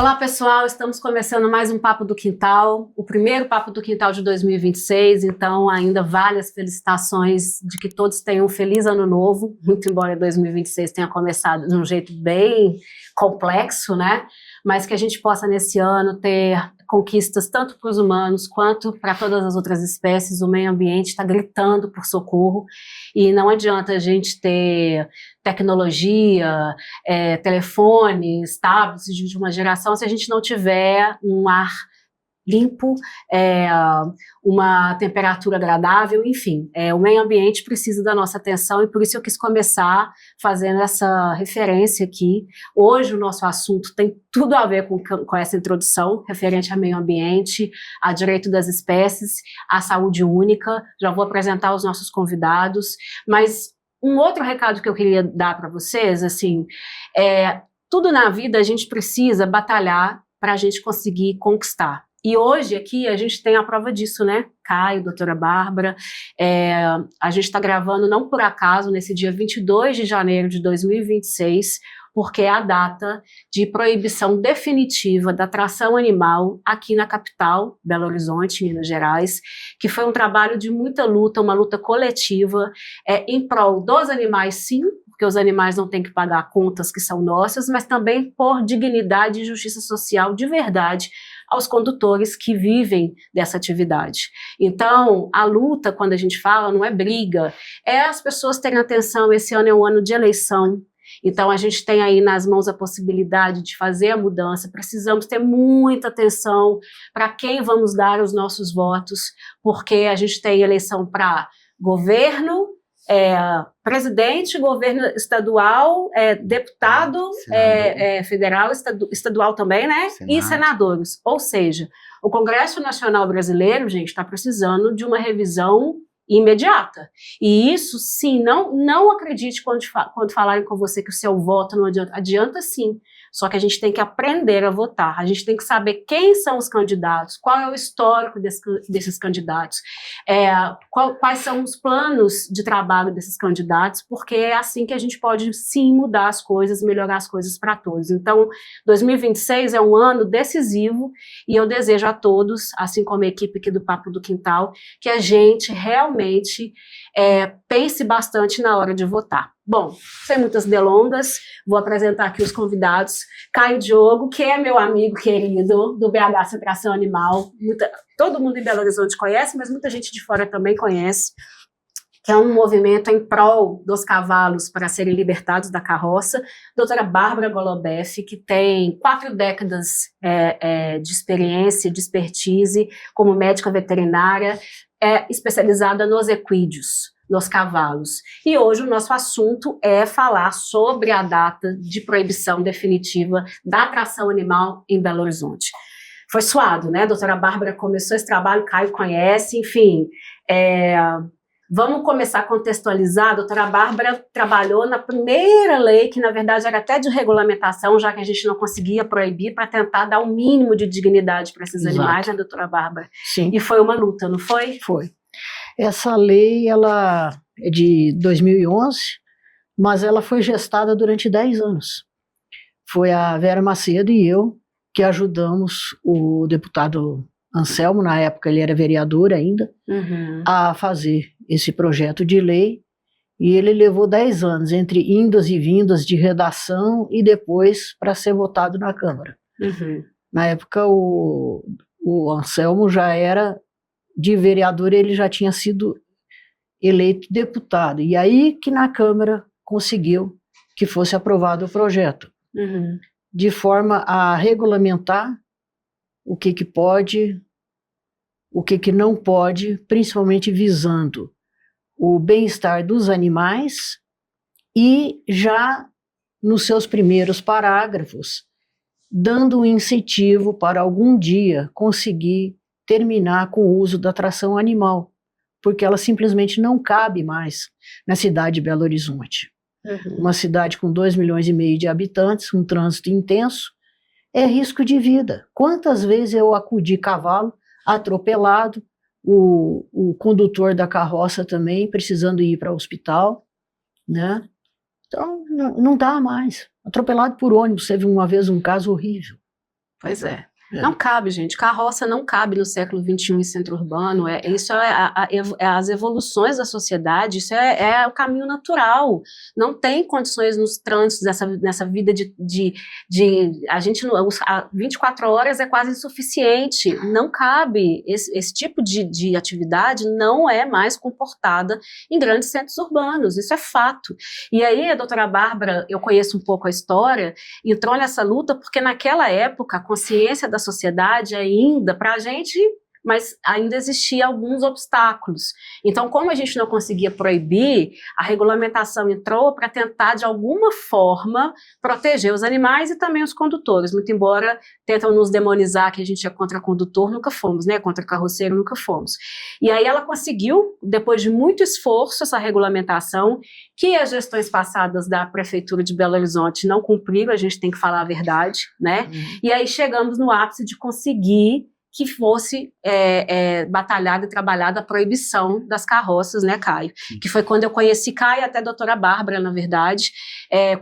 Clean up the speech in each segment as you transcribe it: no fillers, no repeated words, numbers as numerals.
Olá pessoal, estamos começando mais um Papo do Quintal, o primeiro Papo do Quintal de 2026, então ainda várias felicitações de que todos tenham um feliz ano novo, muito embora 2026 tenha começado de um jeito bem complexo, né? Mas que a gente possa nesse ano ter conquistas tanto para os humanos quanto para todas as outras espécies. O meio ambiente está gritando por socorro e não adianta a gente ter tecnologia, telefones, tablets de uma geração se a gente não tiver um ar limpo, uma temperatura agradável, enfim, o meio ambiente precisa da nossa atenção e por isso eu quis começar fazendo essa referência aqui. Hoje o nosso assunto tem tudo a ver com essa introdução referente ao meio ambiente, a direito das espécies, a saúde única. Já vou apresentar os nossos convidados, mas um outro recado que eu queria dar para vocês, assim, tudo na vida a gente precisa batalhar para a gente conseguir conquistar. E hoje aqui a gente tem a prova disso, né? Caio, doutora Bárbara, a gente está gravando não por acaso nesse dia 22 de janeiro de 2026, porque é a data de proibição definitiva da tração animal aqui na capital, Belo Horizonte, Minas Gerais, que foi um trabalho de muita luta, uma luta coletiva, em prol dos animais, sim, porque os animais não têm que pagar contas que são nossas, mas também por dignidade e justiça social de verdade aos condutores que vivem dessa atividade. Então, a luta, quando a gente fala, não é briga, é as pessoas terem atenção. Esse ano é um ano de eleição, então a gente tem aí nas mãos a possibilidade de fazer a mudança. Precisamos ter muita atenção para quem vamos dar os nossos votos, porque a gente tem eleição para governo, presidente, governo estadual, deputado, federal, estadual também, né? Senado. E senadores. Ou seja, o Congresso Nacional Brasileiro, gente, está precisando de uma revisão imediata. E isso, sim, não acredite quando falarem com você que o seu voto não adianta. Adianta sim, só que a gente tem que aprender a votar, a gente tem que saber quem são os candidatos, qual é o histórico desses candidatos, quais são os planos de trabalho desses candidatos, porque é assim que a gente pode, sim, mudar as coisas, melhorar as coisas para todos. Então, 2026 é um ano decisivo e eu desejo a todos, assim como a equipe aqui do Papo do Quintal, que a gente realmente pense bastante na hora de votar. Bom, sem muitas delongas, vou apresentar aqui os convidados. Caio Diogo, que é meu amigo querido do BH Sem Tração Animal. Todo mundo em Belo Horizonte conhece, mas muita gente de fora também conhece, que é um movimento em prol dos cavalos para serem libertados da carroça. Doutora Bárbara Golobeff, que tem 4 décadas de experiência, de expertise como médica veterinária, especializada nos equídeos, nos cavalos. E hoje o nosso assunto é falar sobre a data de proibição definitiva da tração animal em Belo Horizonte. Foi suado, né? A doutora Bárbara começou esse trabalho, Caio conhece, enfim. Vamos começar a contextualizar. A doutora Bárbara trabalhou na primeira lei, que na verdade era até de regulamentação, já que a gente não conseguia proibir, para tentar dar o mínimo de dignidade para esses animais, né, doutora Bárbara? Sim. E foi uma luta, não foi? Foi. Essa lei, ela é de 2011, mas ela foi gestada durante 10 anos. Foi a Vera Macedo e eu que ajudamos o deputado Anselmo, na época ele era vereador ainda, a fazer esse projeto de lei, e ele levou 10 anos, entre indas e vindas de redação e depois para ser votado na Câmara. Na época o Anselmo já era de vereador, ele já tinha sido eleito deputado, e aí que na Câmara conseguiu que fosse aprovado o projeto, de forma a regulamentar o que pode, o que não pode, principalmente visando o bem-estar dos animais, e já nos seus primeiros parágrafos, dando um incentivo para algum dia conseguir terminar com o uso da tração animal, porque ela simplesmente não cabe mais na cidade de Belo Horizonte. Uma cidade com 2,5 milhões de habitantes, um trânsito intenso, é risco de vida. Quantas vezes eu acudi cavalo atropelado, o condutor da carroça também precisando ir para o hospital, né? Então não dá mais. Atropelado por ônibus, teve uma vez um caso horrível. Pois é. Não cabe, gente. Carroça não cabe no século XXI em centro urbano. Isso é as evoluções da sociedade, isso é o caminho natural. Não tem condições nos trânsitos nessa vida a gente, 24 horas é quase insuficiente. Não cabe. Esse tipo de atividade não é mais comportada em grandes centros urbanos. Isso é fato. E aí, a doutora Bárbara, eu conheço um pouco a história, entrou nessa luta porque naquela época a consciência da sociedade ainda, para a gente, mas ainda existia alguns obstáculos. Então, como a gente não conseguia proibir, a regulamentação entrou para tentar, de alguma forma, proteger os animais e também os condutores, muito embora tentam nos demonizar que a gente é contra condutor, nunca fomos, né? Contra carroceiro, nunca fomos. E aí ela conseguiu, depois de muito esforço, essa regulamentação, que as gestões passadas da Prefeitura de Belo Horizonte não cumpriram, a gente tem que falar a verdade, né? E aí chegamos no ápice de conseguir que fosse batalhada e trabalhada a proibição das carroças, né, Caio? Que foi quando eu conheci Caio, até a doutora Bárbara, na verdade,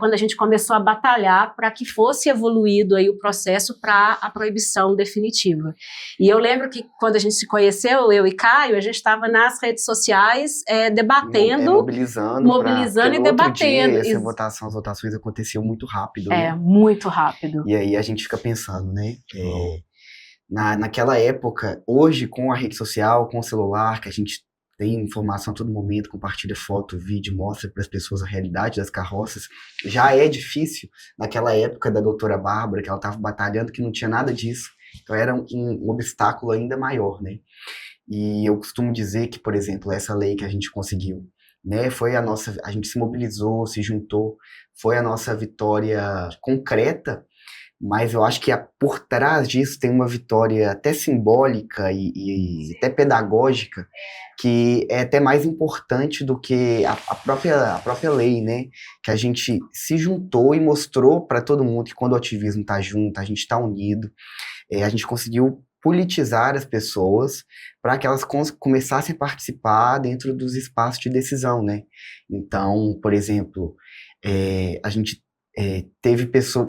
quando a gente começou a batalhar para que fosse evoluído aí o processo para a proibição definitiva. E eu lembro que quando a gente se conheceu, eu e Caio, a gente estava nas redes sociais debatendo, mobilizando e debatendo. Dia, as votações aconteciam muito rápido, né? Muito rápido. E aí a gente fica pensando, né? Naquela época, hoje com a rede social, com o celular, que a gente tem informação a todo momento, compartilha foto, vídeo, mostra para as pessoas a realidade das carroças, já é difícil. Naquela época da doutora Bárbara, que ela estava batalhando, que não tinha nada disso, então era um obstáculo ainda maior, né? E eu costumo dizer que, por exemplo, essa lei que a gente conseguiu, né, a gente se mobilizou, se juntou, foi a nossa vitória concreta, mas eu acho que por trás disso tem uma vitória até simbólica e até pedagógica, que é até mais importante do que a própria lei, né? Que a gente se juntou e mostrou para todo mundo que quando o ativismo está junto, a gente está unido, a gente conseguiu politizar as pessoas para que elas começassem a participar dentro dos espaços de decisão, né? Então, por exemplo, a gente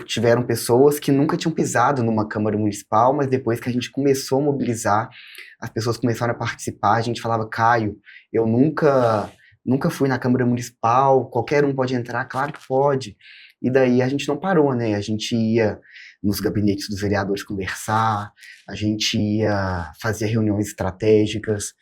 tiveram pessoas que nunca tinham pisado numa Câmara Municipal, mas depois que a gente começou a mobilizar, as pessoas começaram a participar, a gente falava, Caio, eu nunca fui na Câmara Municipal, qualquer um pode entrar, claro que pode. E daí a gente não parou, né? A gente ia nos gabinetes dos vereadores conversar, a gente ia fazer reuniões estratégicas,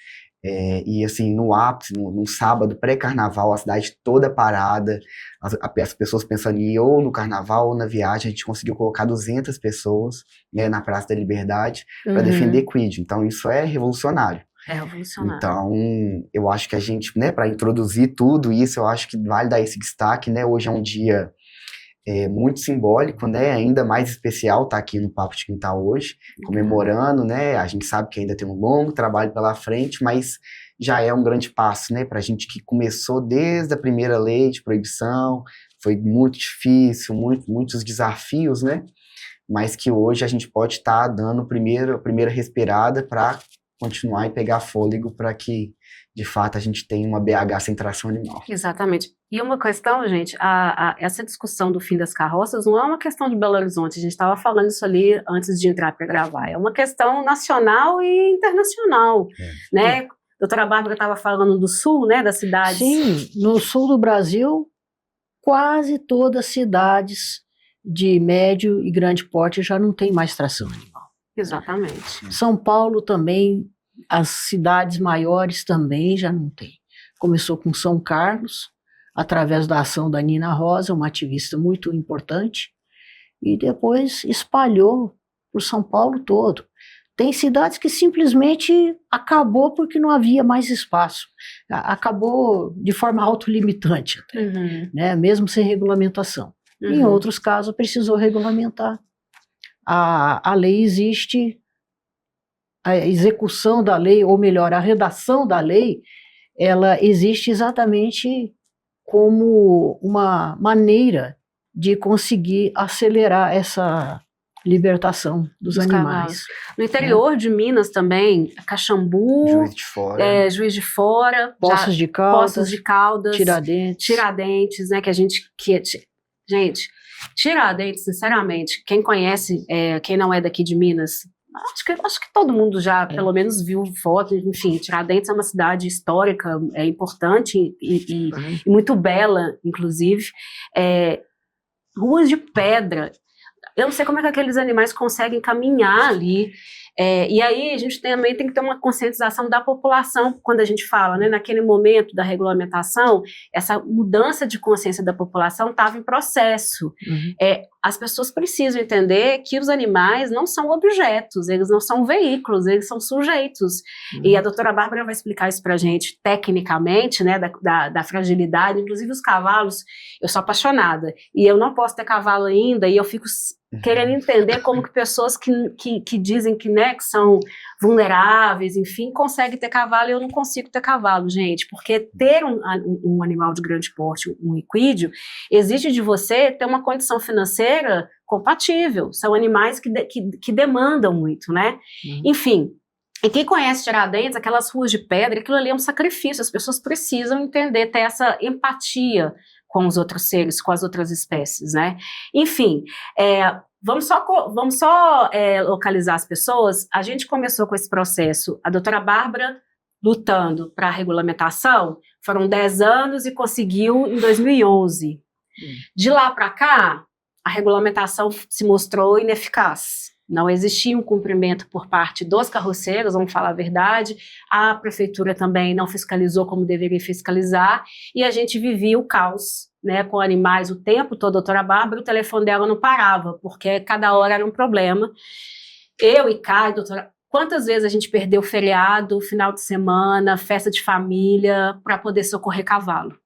e assim, no ápice, num sábado pré-carnaval, a cidade toda parada, as pessoas pensando em ir ou no carnaval ou na viagem, a gente conseguiu colocar 200 pessoas, né, na Praça da Liberdade para defender Quid. Então isso é revolucionário. É revolucionário. Então, eu acho que a gente, né, para introduzir tudo isso, eu acho que vale dar esse destaque, né? Hoje é um dia muito simbólico, né? Ainda mais especial estar aqui no Papo de Quintal hoje, comemorando, né? A gente sabe que ainda tem um longo trabalho pela frente, mas já é um grande passo, né? Para a gente que começou desde a primeira lei de proibição, foi muito difícil, muitos desafios, né? Mas que hoje a gente pode estar dando a primeira respirada para continuar e pegar fôlego para que, de fato, a gente tenha uma BH sem tração animal. Exatamente. E uma questão, gente, essa discussão do fim das carroças não é uma questão de Belo Horizonte, a gente estava falando isso ali antes de entrar para gravar, é uma questão nacional e internacional, né? Doutora Bárbara estava falando do sul, né, das cidades. Sim, no sul do Brasil, quase todas as cidades de médio e grande porte já não tem mais tração animal. Exatamente. São Paulo também, as cidades maiores também já não tem. Começou com São Carlos, através da ação da Nina Rosa, uma ativista muito importante, e depois espalhou por São Paulo todo. Tem cidades que simplesmente acabou porque não havia mais espaço. Acabou de forma autolimitante, né? Mesmo sem regulamentação. Em outros casos, precisou regulamentar. A lei existe, a execução da lei, ou melhor, a redação da lei, ela existe exatamente como uma maneira de conseguir acelerar essa libertação dos animais. No interior de Minas também, Caxambu, Juiz de Fora, Poços de Caldas, Tiradentes, Tiradentes, né, que a gente Gente, Tiradentes, sinceramente, quem conhece, quem não é daqui de Minas, acho que todo mundo já, pelo menos, viu foto, enfim, Tiradentes é uma cidade histórica, importante e muito bela, inclusive. Ruas de pedra. Eu não sei como é que aqueles animais conseguem caminhar ali. E aí a gente também tem que ter uma conscientização da população quando a gente fala, né? Naquele momento da regulamentação, essa mudança de consciência da população estava em processo. As pessoas precisam entender que os animais não são objetos, eles não são veículos, eles são sujeitos. E a doutora Bárbara vai explicar isso para a gente tecnicamente, né? Da fragilidade. Inclusive os cavalos, eu sou apaixonada e eu não posso ter cavalo ainda e eu fico querendo entender como que pessoas que dizem que, né, que são vulneráveis, enfim, conseguem ter cavalo e eu não consigo ter cavalo, gente, porque ter um animal de grande porte, um equídeo, exige de você ter uma condição financeira compatível, são animais que demandam muito, né? Enfim, e quem conhece Tiradentes, aquelas ruas de pedra, aquilo ali é um sacrifício, as pessoas precisam entender, ter essa empatia com os outros seres, com as outras espécies, né? Enfim, vamos só localizar as pessoas. A gente começou com esse processo, a doutora Bárbara lutando para a regulamentação, foram 10 anos e conseguiu em 2011. De lá para cá, a regulamentação se mostrou ineficaz. Não existia um cumprimento por parte dos carroceiros, vamos falar a verdade, a prefeitura também não fiscalizou como deveria fiscalizar, e a gente vivia o caos, né, com animais o tempo todo. A doutora Bárbara, o telefone dela não parava, porque cada hora era um problema. Eu e Caio, doutora, quantas vezes a gente perdeu feriado, final de semana, festa de família, para poder socorrer cavalo?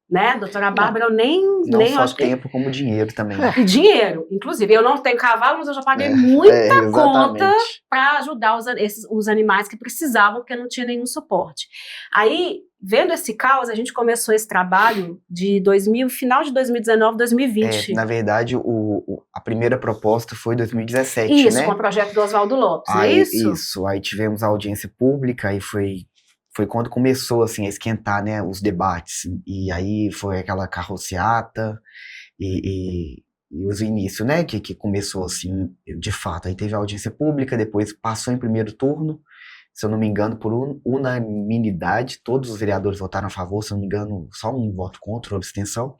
Né, doutora Bárbara, eu nem só acho tempo como dinheiro também. E dinheiro, inclusive, eu não tenho cavalo, mas eu já paguei muita conta para ajudar os animais que precisavam, porque não tinha nenhum suporte. Aí, vendo esse caos, a gente começou esse trabalho de final de 2019, 2020. Na verdade, a primeira proposta foi em 2017, isso, né? com o projeto do Oswaldo Lopes, não é isso? Isso, aí tivemos a audiência pública, aí foi quando começou, assim, a esquentar, né, os debates, e aí foi aquela carroceata, e os inícios, né, que começou, assim, de fato, aí teve a audiência pública, depois passou em primeiro turno, se eu não me engano, por unanimidade, todos os vereadores votaram a favor, se eu não me engano, só um voto contra, ou abstenção.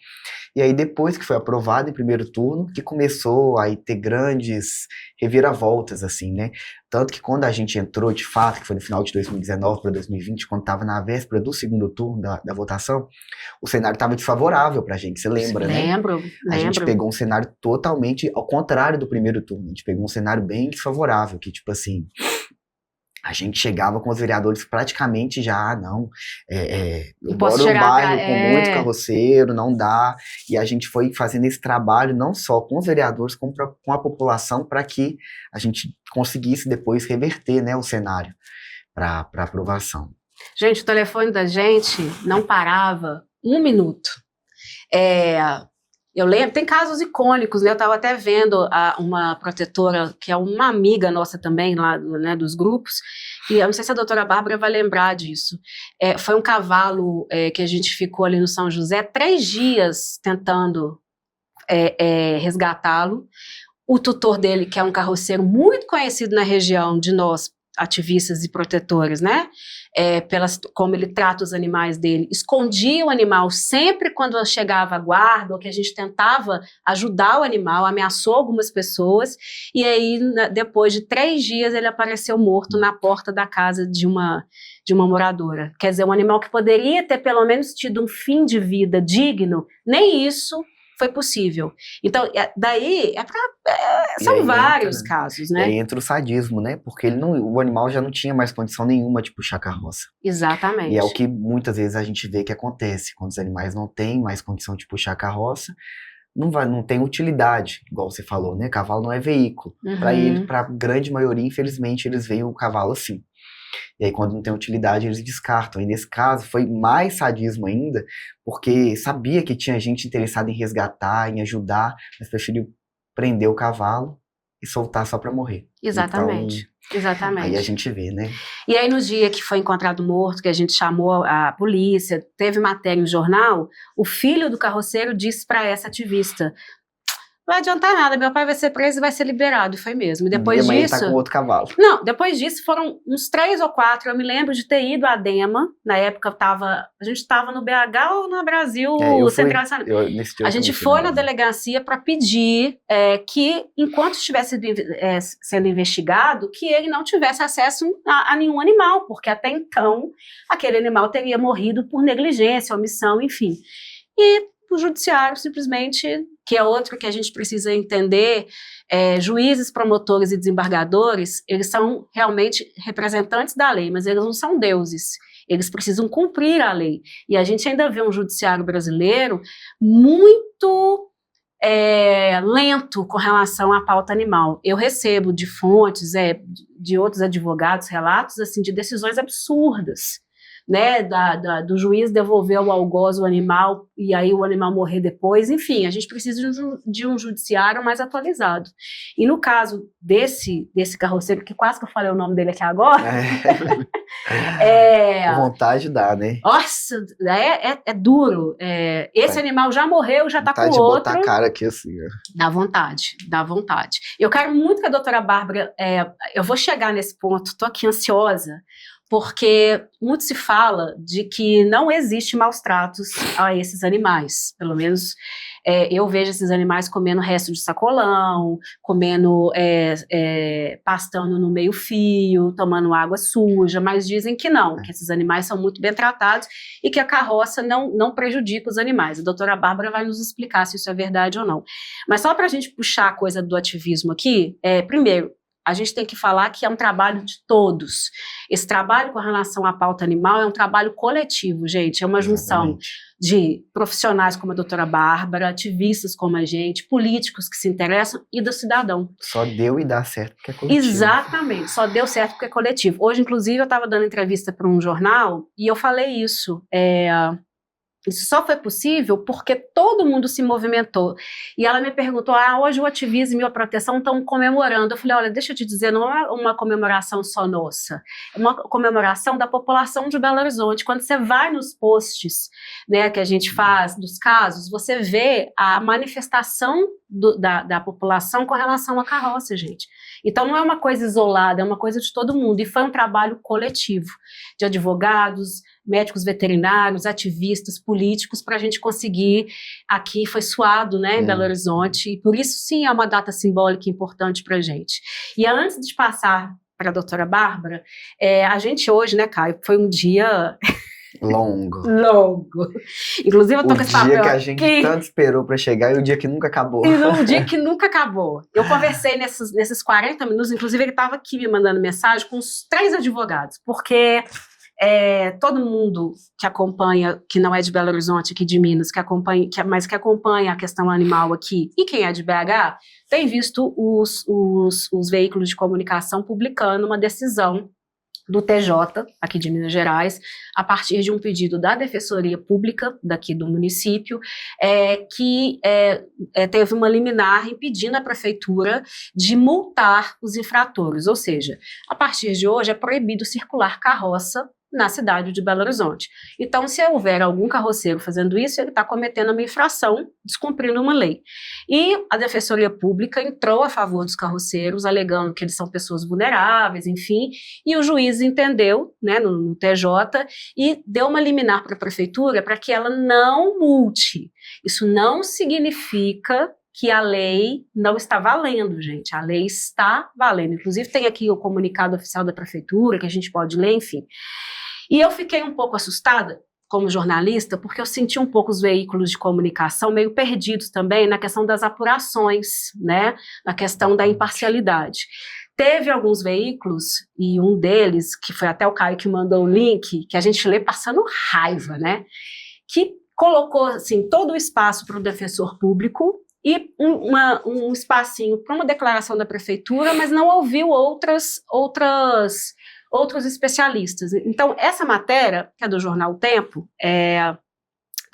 E aí depois que foi aprovado em primeiro turno, que começou a ter grandes reviravoltas, assim, né? Tanto que quando a gente entrou, de fato, que foi no final de 2019 para 2020, quando estava na véspera do segundo turno da votação, o cenário estava desfavorável pra gente, você lembra, né? Lembro. A gente pegou um cenário totalmente ao contrário do primeiro turno, a gente pegou um cenário bem desfavorável, que tipo assim... A gente chegava com os vereadores praticamente já, eu moro num bairro com muito carroceiro, não dá, e a gente foi fazendo esse trabalho não só com os vereadores, como com a população, para que a gente conseguisse depois reverter, né, o cenário para aprovação. Gente, o telefone da gente não parava um minuto. Eu lembro, tem casos icônicos, né? Eu estava até vendo uma protetora, que é uma amiga nossa também, lá, né, dos grupos, e eu não sei se a doutora Bárbara vai lembrar disso. Foi um cavalo que a gente ficou ali no São José 3 dias tentando resgatá-lo. O tutor dele, que é um carroceiro muito conhecido na região de nós, ativistas e protetores, né? Como ele trata os animais dele, escondia o animal sempre quando chegava a guarda, ou que a gente tentava ajudar o animal, ameaçou algumas pessoas, e aí depois de 3 dias ele apareceu morto na porta da casa de uma moradora. Quer dizer, um animal que poderia ter pelo menos tido um fim de vida digno, nem isso foi possível. Então, daí, são vários casos, né? E aí entra o sadismo, né? Porque o animal já não tinha mais condição nenhuma de puxar a carroça. Exatamente. E é o que muitas vezes a gente vê que acontece, quando os animais não têm mais condição de puxar a carroça, não tem utilidade, igual você falou, né? Cavalo não é veículo. Para a grande maioria, infelizmente, eles veem o cavalo assim. E aí, quando não tem utilidade, eles descartam. E nesse caso, foi mais sadismo ainda, porque sabia que tinha gente interessada em resgatar, em ajudar, mas preferiu prender o cavalo e soltar só pra morrer. Exatamente. Então, Exatamente. aí a gente vê, né? E aí no dia que foi encontrado morto, que a gente chamou a polícia, teve matéria no jornal, o filho do carroceiro disse para essa ativista: não vai adiantar nada, meu pai vai ser preso e vai ser liberado, e foi mesmo. E depois Minha mãe disso... tá com outro cavalo. Não, depois disso foram uns 3 ou 4, eu me lembro de ter ido à Dema, na época a gente estava no BH ou no Brasil Eu Central. nesse dia A eu gente também fui foi na Brasil. delegacia para pedir que, enquanto estivesse sendo investigado, que ele não tivesse acesso a nenhum animal, porque até então aquele animal teria morrido por negligência, omissão, enfim. E o judiciário simplesmente, que é outro que a gente precisa entender, juízes, promotores e desembargadores, eles são realmente representantes da lei, mas eles não são deuses. Eles precisam cumprir a lei. E a gente ainda vê um judiciário brasileiro muito lento com relação à pauta animal. Eu recebo de fontes, de outros advogados, relatos assim, de decisões absurdas, né, do juiz devolver ao algoz o animal e aí o animal morrer depois. Enfim, a gente precisa de um judiciário mais atualizado. E no caso desse carroceiro, que quase que eu falei o nome dele aqui agora... Vontade dá, né? Nossa, é duro. Esse animal já morreu, já tá com Vontade de outro. botar a cara aqui assim, ó. Dá vontade, dá vontade. Eu quero muito que a doutora Bárbara, eu vou chegar nesse ponto, tô aqui ansiosa, porque muito se fala de que não existe maus tratos a esses animais, pelo menos eu vejo esses animais comendo resto de sacolão, comendo, pastando no meio fio, tomando água suja, mas dizem que não, que esses animais são muito bem tratados e que a carroça não prejudica os animais. A doutora Bárbara vai nos explicar se isso é verdade ou não. Mas só para a gente puxar a coisa do ativismo aqui, primeiro, a gente tem que falar que é um trabalho de todos. Esse trabalho com relação à pauta animal é um trabalho coletivo, gente, é uma junção de profissionais como a doutora Bárbara, ativistas como a gente, políticos que se interessam e do cidadão. Só deu e dá certo porque é coletivo. Exatamente, só deu certo porque é coletivo. Hoje, inclusive, eu estava dando entrevista para um jornal e eu falei isso. Isso só foi possível porque todo mundo se movimentou. E ela me perguntou, hoje o ativismo e a proteção estão comemorando. Eu falei, olha, deixa eu te dizer, não é uma comemoração só nossa, é uma comemoração da população de Belo Horizonte. Quando você vai nos posts, né, que a gente faz dos casos, você vê a manifestação da população com relação à carroça, gente. Então não é uma coisa isolada, é uma coisa de todo mundo. E foi um trabalho coletivo, de advogados, médicos veterinários, ativistas, políticos, para a gente conseguir, aqui foi suado, né, em Belo Horizonte, e por isso sim é uma data simbólica importante para a gente. E antes de passar para a doutora Bárbara, a gente hoje, né, Caio, foi um dia... Longo. Inclusive eu tô com esse papel o dia que a gente tanto esperou para chegar e o dia que nunca acabou. E o dia que nunca acabou. Eu conversei nesses 40 minutos, inclusive ele estava aqui me mandando mensagem com uns 3 advogados, porque... todo mundo que acompanha, que não é de Belo Horizonte, aqui de Minas, mas que acompanha a questão animal aqui, e quem é de BH, tem visto os veículos de comunicação publicando uma decisão do TJ, aqui de Minas Gerais, a partir de um pedido da Defensoria Pública, daqui do município, que teve uma liminar impedindo a prefeitura de multar os infratores, ou seja, a partir de hoje é proibido circular carroça na cidade de Belo Horizonte. Então, se houver algum carroceiro fazendo isso, ele está cometendo uma infração, descumprindo uma lei. E a Defensoria Pública entrou a favor dos carroceiros, alegando que eles são pessoas vulneráveis, enfim, e o juiz entendeu, né, no TJ, e deu uma liminar para a prefeitura para que ela não multe. Isso não significa que a lei não está valendo, gente. A lei está valendo. Inclusive, tem aqui o comunicado oficial da prefeitura, que a gente pode ler, enfim. E eu fiquei um pouco assustada, como jornalista, porque eu senti um pouco os veículos de comunicação meio perdidos também na questão das apurações, né? Na questão da imparcialidade. Teve alguns veículos, e um deles, que foi até o Caio que mandou o link, que a gente lê passando raiva, né? Que colocou, assim, todo o espaço para o defensor público, e um espacinho para uma declaração da prefeitura, mas não ouviu outros especialistas. Então, essa matéria, que é do jornal O Tempo,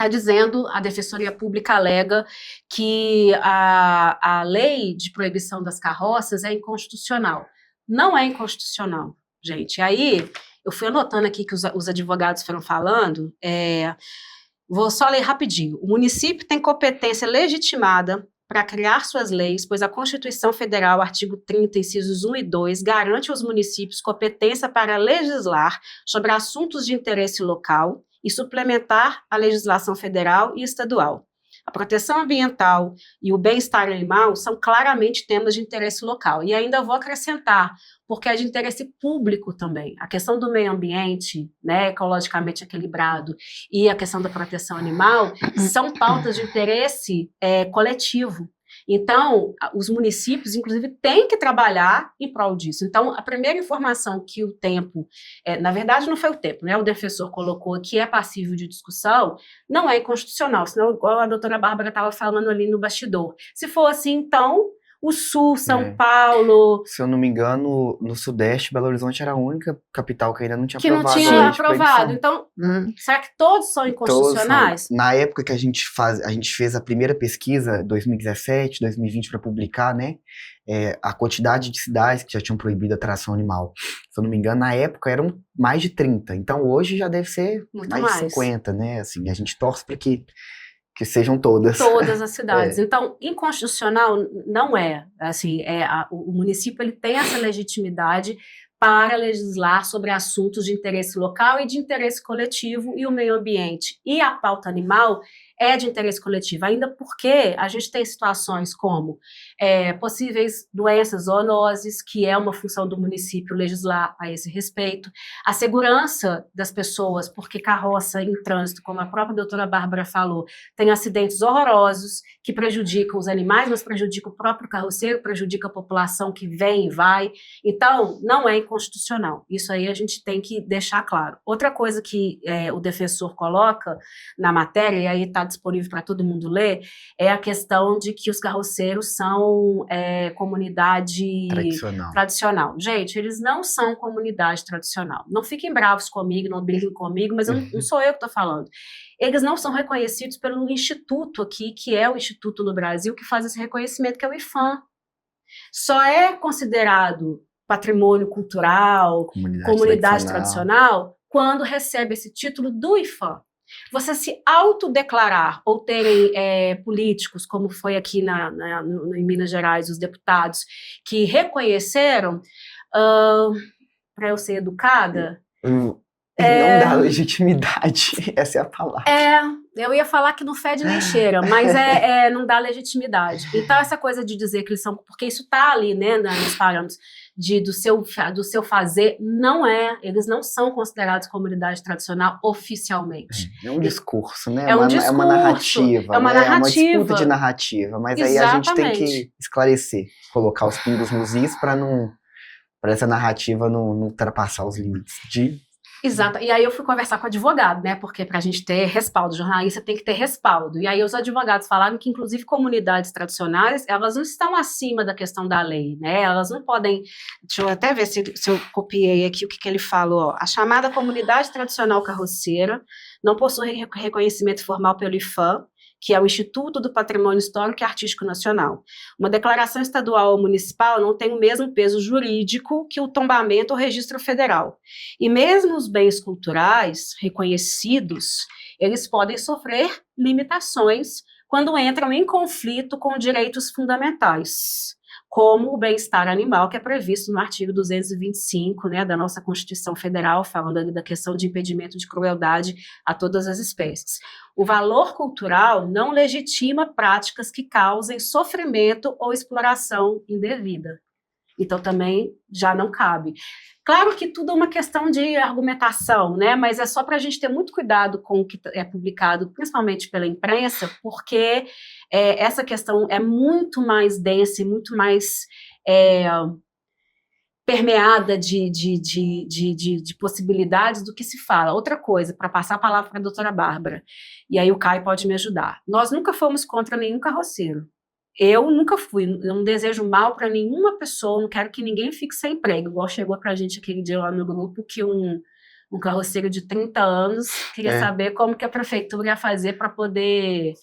está dizendo, a Defensoria Pública alega que a lei de proibição das carroças é inconstitucional. Não é inconstitucional, gente. Aí, eu fui anotando aqui que os advogados foram falando, vou só ler rapidinho. O município tem competência legitimada para criar suas leis, pois a Constituição Federal, artigo 30, incisos 1 e 2, garante aos municípios competência para legislar sobre assuntos de interesse local e suplementar a legislação federal e estadual. A proteção ambiental e o bem-estar animal são claramente temas de interesse local. E ainda vou acrescentar, porque é de interesse público também. A questão do meio ambiente, né, ecologicamente equilibrado, e a questão da proteção animal são pautas de interesse coletivo. Então, os municípios, inclusive, têm que trabalhar em prol disso. Então, a primeira informação que o tempo, na verdade não foi o tempo, né? O defensor colocou que é passível de discussão, não é inconstitucional, senão, igual a doutora Bárbara estava falando ali no bastidor. Se for assim, então, o Sul, São Paulo... Se eu não me engano, no Sudeste, Belo Horizonte era a única capital que ainda não tinha aprovado. Que não tinha aprovado. Então, será que todos são inconstitucionais? Todos. Na época que a gente fez a primeira pesquisa, 2017, 2020, para publicar, né, a quantidade de cidades que já tinham proibido a tração animal. Se eu não me engano, na época eram mais de 30. Então, hoje já deve ser mais de 50, né? Assim, a gente torce para que sejam todas. Todas as cidades. Então, inconstitucional não é. Assim, o município ele tem essa legitimidade para legislar sobre assuntos de interesse local e de interesse coletivo, e o meio ambiente e a pauta animal é de interesse coletivo, ainda porque a gente tem situações como possíveis doenças zoonoses, que é uma função do município legislar a esse respeito, a segurança das pessoas, porque carroça em trânsito, como a própria doutora Bárbara falou, tem acidentes horrorosos que prejudicam os animais, mas prejudicam o próprio carroceiro, prejudica a população que vem e vai. Então, não é inconstitucional. Isso aí a gente tem que deixar claro. Outra coisa que o defensor coloca na matéria, e aí está disponível para todo mundo ler, é a questão de que os carroceiros são comunidade tradicional. Gente, eles não são comunidade tradicional. Não fiquem bravos comigo, não briguem comigo, mas não sou eu que estou falando. Eles não são reconhecidos pelo instituto aqui, que é o instituto no Brasil que faz esse reconhecimento, que é o IPHAN. Só é considerado patrimônio cultural, comunidade tradicional, quando recebe esse título do IPHAN. Você se autodeclarar ou terem políticos, como foi aqui em Minas Gerais, os deputados, que reconheceram, para eu ser educada... Não dá legitimidade, essa é a palavra. Eu ia falar que não fede nem cheira, mas não dá legitimidade. Então, essa coisa de dizer que eles são... Porque isso está ali, né, nos parâmetros do seu fazer, eles não são considerados comunidade tradicional oficialmente. É um discurso, né? É uma narrativa. É uma disputa de narrativa, mas aí a gente tem que esclarecer, colocar os pingos nos is para essa narrativa não ultrapassar os limites de... Exato, e aí eu fui conversar com o advogado, né, porque para a gente ter respaldo, jornalista tem que ter respaldo, e aí os advogados falaram que inclusive comunidades tradicionais, elas não estão acima da questão da lei, né, elas não podem, deixa eu até ver se eu copiei aqui o que ele falou, a chamada comunidade tradicional carroceira não possui reconhecimento formal pelo IPHAN, que é o Instituto do Patrimônio Histórico e Artístico Nacional. Uma declaração estadual ou municipal não tem o mesmo peso jurídico que o tombamento ou registro federal. E mesmo os bens culturais reconhecidos, eles podem sofrer limitações quando entram em conflito com direitos fundamentais, como o bem-estar animal, que é previsto no artigo 225, né, da nossa Constituição Federal, falando da questão de impedimento de crueldade a todas as espécies. O valor cultural não legitima práticas que causem sofrimento ou exploração indevida. Então, também já não cabe. Claro que tudo é uma questão de argumentação, né? Mas é só para a gente ter muito cuidado com o que é publicado, principalmente pela imprensa, porque essa questão é muito mais densa e muito mais permeada de possibilidades do que se fala. Outra coisa, para passar a palavra para a doutora Bárbara, e aí o Caio pode me ajudar. Nós nunca fomos contra nenhum carroceiro. Eu nunca fui, eu não desejo mal para nenhuma pessoa, não quero que ninguém fique sem emprego, igual chegou para a gente aquele dia lá no grupo que um um carroceiro de 30 anos, queria saber como que a prefeitura ia fazer para poder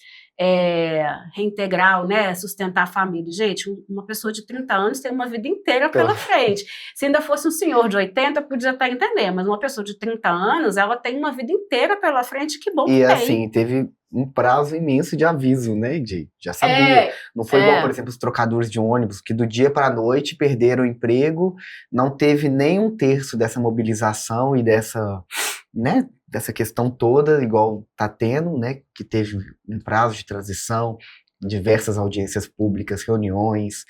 reintegrar, né, sustentar a família. Gente, uma pessoa de 30 anos tem uma vida inteira pela frente. Se ainda fosse um senhor de 80, podia até entender, mas uma pessoa de 30 anos, ela tem uma vida inteira pela frente, que bom que tem. E assim, teve um prazo imenso de aviso, né, já sabia. Não foi igual, por exemplo, os trocadores de ônibus, que do dia para a noite perderam o emprego, não teve nem um terço dessa mobilização e dessa, né, dessa questão toda, igual está tendo, né, que teve um prazo de transição, diversas audiências públicas, reuniões,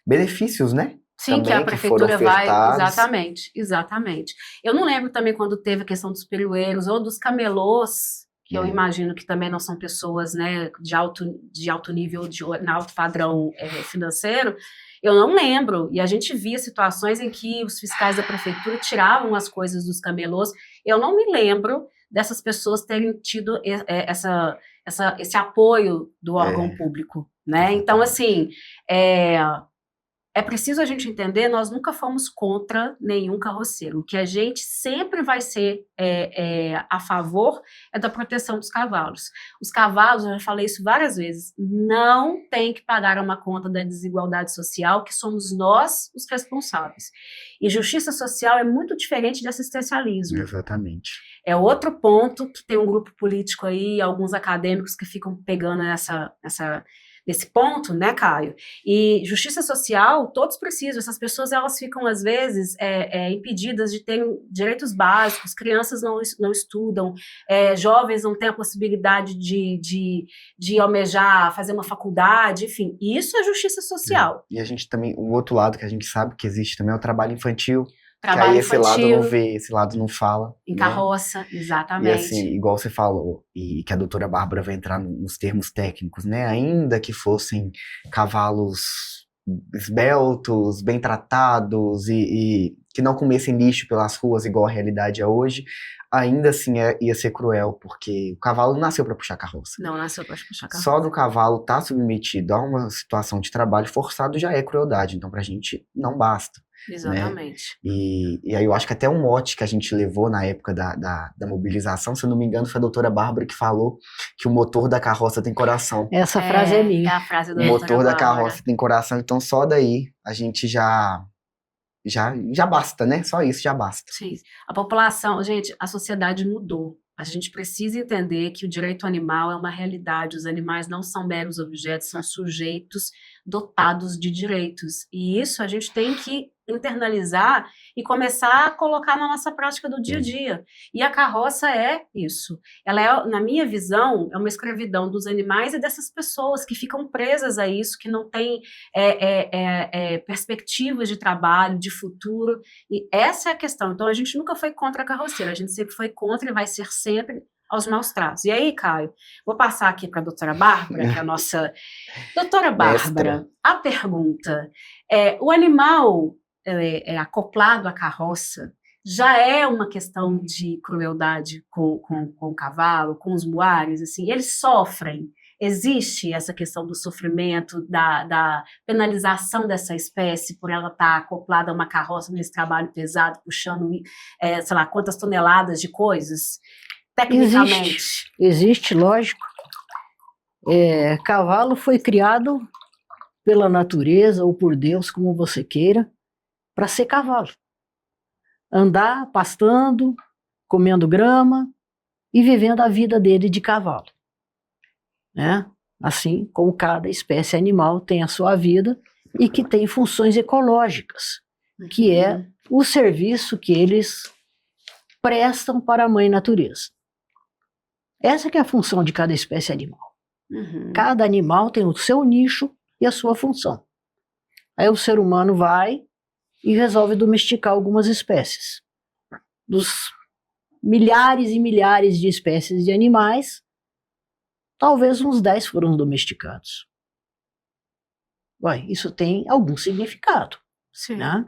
benefícios, né? Sim, também, que a prefeitura vai, ofertados. exatamente. Eu não lembro também quando teve a questão dos perueiros ou dos camelôs, que eu imagino que também não são pessoas, né, de alto nível, de alto padrão financeiro. Eu não lembro, e a gente via situações em que os fiscais da prefeitura tiravam as coisas dos camelôs. Eu não me lembro dessas pessoas terem tido esse apoio do órgão público, né? Então, assim, é preciso a gente entender, nós nunca fomos contra nenhum carroceiro. O que a gente sempre vai ser a favor é da proteção dos cavalos. Os cavalos, eu já falei isso várias vezes, não tem que pagar uma conta da desigualdade social, que somos nós os responsáveis. E justiça social é muito diferente de assistencialismo. Exatamente. É outro ponto que tem um grupo político aí, alguns acadêmicos que ficam pegando nesse ponto, né, Caio? E justiça social, todos precisam. Essas pessoas, elas ficam, às vezes, impedidas de ter direitos básicos, crianças não estudam, jovens não têm a possibilidade de almejar, fazer uma faculdade, enfim. Isso é justiça social. E a gente também, o outro lado que a gente sabe que existe também é o trabalho infantil. Trabalho que aí infantil, esse lado não vê, esse lado não fala. Em né? carroça, exatamente. E assim, igual você falou, e que a doutora Bárbara vai entrar nos termos técnicos, né? Ainda que fossem cavalos esbeltos, bem tratados e que não comessem lixo pelas ruas igual a realidade é hoje, ainda assim ia ser cruel, porque o cavalo não nasceu para puxar carroça. Não nasceu para puxar carroça. Só do cavalo estar submetido a uma situação de trabalho forçado já é crueldade, então pra gente não basta. Exatamente. Né? E aí eu acho que até um mote que a gente levou na época da mobilização, se eu não me engano, foi a doutora Bárbara que falou que o motor da carroça tem coração. Essa frase é minha. É a frase da O motor doutora da Bárbara. carroça tem coração, então só daí a gente já basta, né? Só isso já basta. Sim. A população, gente, a sociedade mudou. A gente precisa entender que o direito animal é uma realidade. Os animais não são meros objetos, são sujeitos dotados de direitos. E isso a gente tem que internalizar e começar a colocar na nossa prática do dia a dia. E a carroça é isso. Ela é, na minha visão, é uma escravidão dos animais e dessas pessoas que ficam presas a isso, que não têm perspectivas de trabalho, de futuro. E essa é a questão. Então, a gente nunca foi contra a carroceira, a gente sempre foi contra e vai ser sempre aos maus tratos. E aí, Caio, vou passar aqui para a doutora Bárbara, que é a nossa... Doutora Bárbara, a pergunta o animal acoplado à carroça já é uma questão de crueldade com o cavalo, com os muares, assim, eles sofrem. Existe essa questão do sofrimento, da penalização dessa espécie por ela estar acoplada a uma carroça nesse trabalho pesado, puxando, sei lá, quantas toneladas de coisas? Tecnicamente. Existe, lógico. Cavalo foi criado pela natureza ou por Deus, como você queira, para ser cavalo. Andar pastando, comendo grama e vivendo a vida dele de cavalo. Né? Assim como cada espécie animal tem a sua vida e que tem funções ecológicas, que é o serviço que eles prestam para a mãe natureza. Essa que é a função de cada espécie animal. Cada animal tem o seu nicho e a sua função. Aí o ser humano vai e resolve domesticar algumas espécies. Dos milhares e milhares de espécies de animais, talvez uns 10 foram domesticados. Ué, isso tem algum significado. Sim. Né?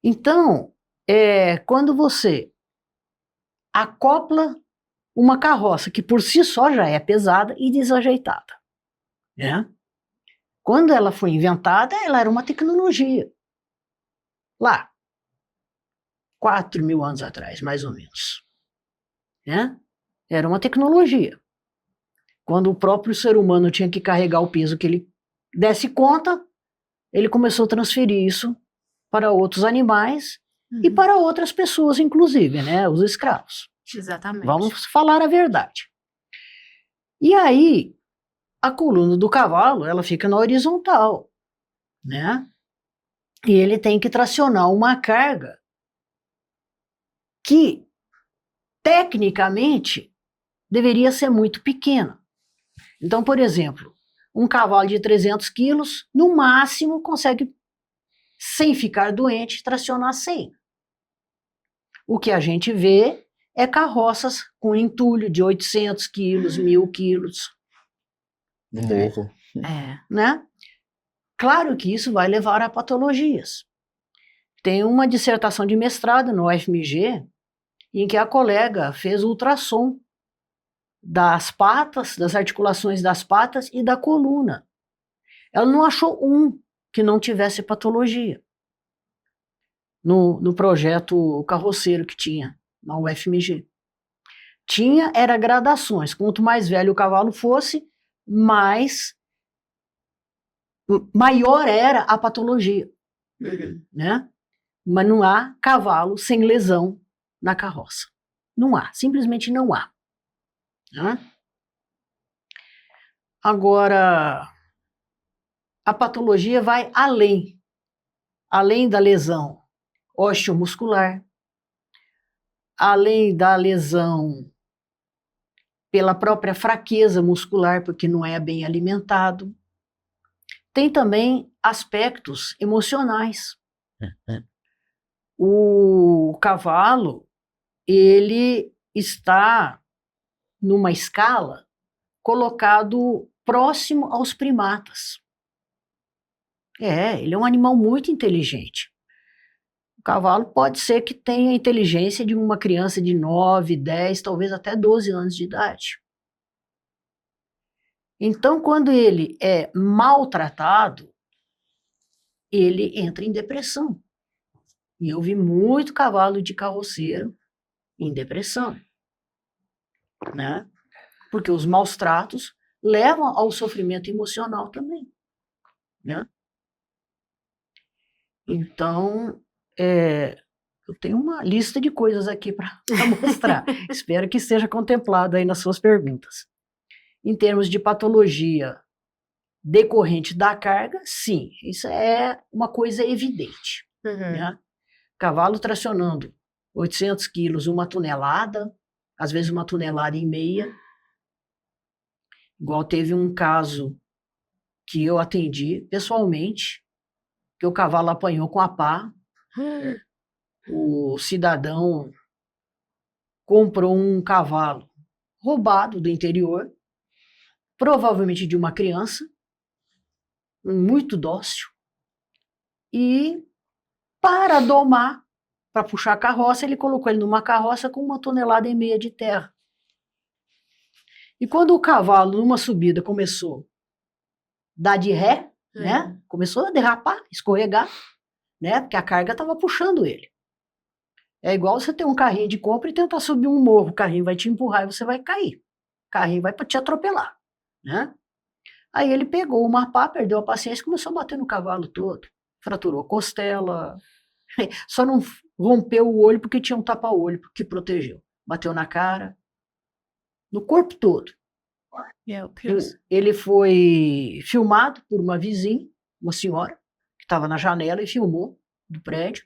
Então, quando você acopla uma carroça que por si só já é pesada e desajeitada. Né? Quando ela foi inventada, ela era uma tecnologia. Lá, 4.000 anos atrás, mais ou menos. Né? Era uma tecnologia. Quando o próprio ser humano tinha que carregar o peso que ele desse conta, ele começou a transferir isso para outros animais e para outras pessoas, inclusive, né? Os escravos. Exatamente. Vamos falar a verdade. E aí, a coluna do cavalo, ela fica na horizontal, né? E ele tem que tracionar uma carga que, tecnicamente, deveria ser muito pequena. Então, por exemplo, um cavalo de 300 quilos, no máximo, consegue, sem ficar doente, tracionar 100. O que a gente vê é carroças com entulho de 800 quilos, 1.000 quilos. No morro. Né? Claro que isso vai levar a patologias. Tem uma dissertação de mestrado no UFMG, em que a colega fez ultrassom das patas, das articulações das patas e da coluna. Ela não achou um que não tivesse patologia no projeto carroceiro que tinha na UFMG. Era gradações. Quanto mais velho o cavalo fosse, maior era a patologia. Né? Mas não há cavalo sem lesão na carroça. Não há, simplesmente não há. Né? Agora, a patologia vai além da lesão osteomuscular, além da lesão pela própria fraqueza muscular, porque não é bem alimentado. Tem também aspectos emocionais. O cavalo, ele está numa escala colocado próximo aos primatas. Ele é um animal muito inteligente. O cavalo pode ser que tenha a inteligência de uma criança de 9, 10, talvez até 12 anos de idade. Então, quando ele é maltratado, ele entra em depressão. E eu vi muito cavalo de carroceiro em depressão, né? Porque os maus tratos levam ao sofrimento emocional também, né? Então, eu tenho uma lista de coisas aqui para mostrar. Espero que seja contemplado aí nas suas perguntas. Em termos de patologia decorrente da carga, sim, isso é uma coisa evidente. Né? Cavalo tracionando 800 quilos, 1 tonelada, às vezes 1,5 toneladas. Igual teve um caso que eu atendi pessoalmente, que o cavalo apanhou com a pá. O cidadão comprou um cavalo roubado do interior, provavelmente de uma criança, muito dócil, e para domar, para puxar a carroça, ele colocou ele numa carroça com 1,5 toneladas de terra. E quando o cavalo, numa subida, começou a dar de ré, né? Começou a derrapar, escorregar, né? Porque a carga estava puxando ele. É igual você ter um carrinho de compra e tentar subir um morro, o carrinho vai te empurrar e você vai cair. O carrinho vai te atropelar, né? Aí ele pegou uma pá, perdeu a paciência e começou a bater no cavalo todo. Fraturou a costela, só não rompeu o olho porque tinha um tapa-olho que protegeu. Bateu na cara, no corpo todo. Meu Deus. Ele foi filmado por uma vizinha, uma senhora, que estava na janela e filmou do prédio,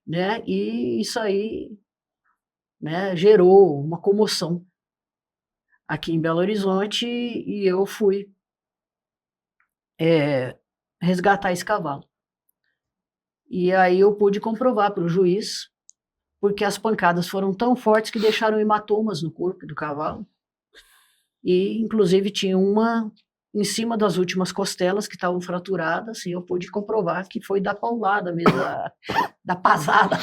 né? E isso aí, né, gerou uma comoção aqui em Belo Horizonte e eu fui resgatar esse cavalo. E aí eu pude comprovar para o juiz, porque as pancadas foram tão fortes que deixaram hematomas no corpo do cavalo. E, inclusive, tinha uma em cima das últimas costelas que estavam fraturadas, e eu pude comprovar que foi da paulada mesmo, da pasada,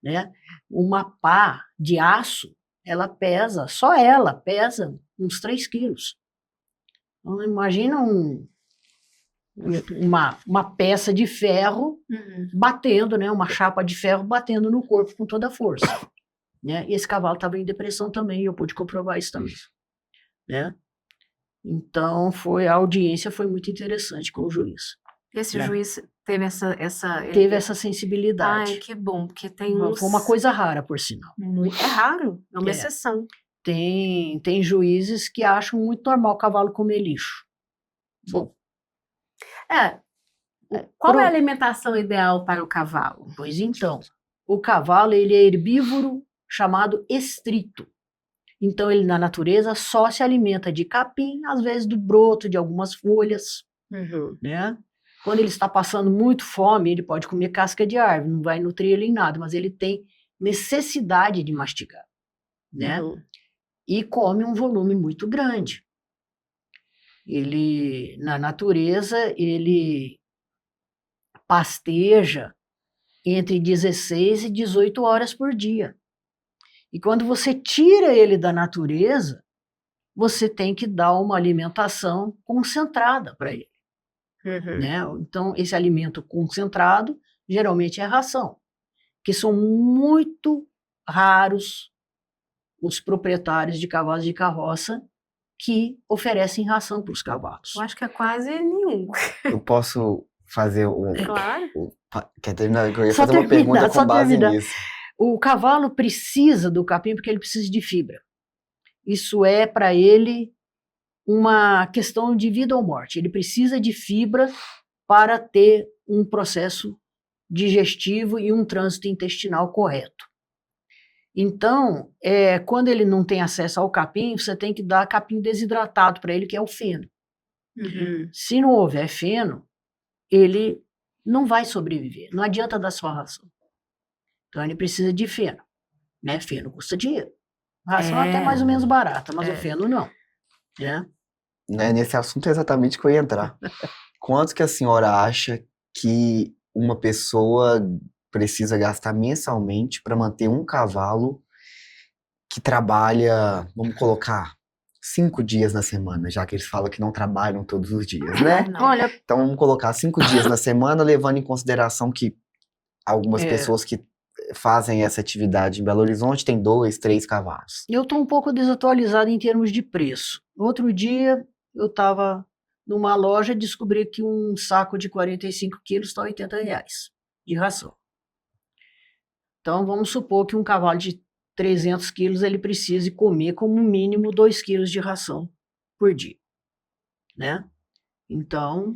né? Uma pá de aço, ela pesa, só ela pesa uns 3 quilos. Então, imagina uma peça de ferro batendo, né? Uma chapa de ferro batendo no corpo com toda a força. Né? E esse cavalo estava em depressão também, e eu pude comprovar isso também. Né? Então, a audiência foi muito interessante com o juiz. Esse juiz teve Teve essa sensibilidade. Ai, que bom, porque tem Foi uma coisa rara, por sinal. É raro, é uma exceção. Tem juízes que acham muito normal o cavalo comer lixo. Bom. Qual é a alimentação ideal para o cavalo? Pois então, o cavalo ele é herbívoro chamado estrito. Então, ele na natureza só se alimenta de capim, às vezes do broto, de algumas folhas. Né? Quando ele está passando muito fome, ele pode comer casca de árvore, não vai nutrir ele em nada, mas ele tem necessidade de mastigar. Né? E come um volume muito grande. Ele, na natureza, ele pasteja entre 16 e 18 horas por dia. E quando você tira ele da natureza, você tem que dar uma alimentação concentrada para ele. Né? Então, esse alimento concentrado geralmente é ração, que são muito raros os proprietários de cavalos de carroça que oferecem ração para os cavalos. Eu acho que é quase nenhum. Eu posso fazer Claro. Quer terminar? Eu ia fazer uma pergunta com base nisso. O cavalo precisa do capim porque ele precisa de fibra. Isso é para ele uma questão de vida ou morte. Ele precisa de fibra para ter um processo digestivo e um trânsito intestinal correto. Então, quando ele não tem acesso ao capim, você tem que dar capim desidratado para ele, que é o feno. Se não houver feno, ele não vai sobreviver. Não adianta dar só ração. Então, ele precisa de feno. Né? Feno custa dinheiro. A ração é até mais ou menos barata, mas o feno não. Né? Nesse assunto é exatamente que eu ia entrar. Quanto que a senhora acha que uma pessoa precisa gastar mensalmente para manter um cavalo que trabalha, vamos colocar, 5 dias na semana, já que eles falam que não trabalham todos os dias, né? Olha, então vamos colocar 5 dias na semana, levando em consideração que algumas pessoas que fazem essa atividade em Belo Horizonte têm 2, 3 cavalos. Eu estou um pouco desatualizado em termos de preço. Outro dia eu estava numa loja e descobri que um saco de 45 quilos está R$80 de ração. Então vamos supor que um cavalo de 300 quilos ele precise comer como mínimo 2 quilos de ração por dia. Né? Então,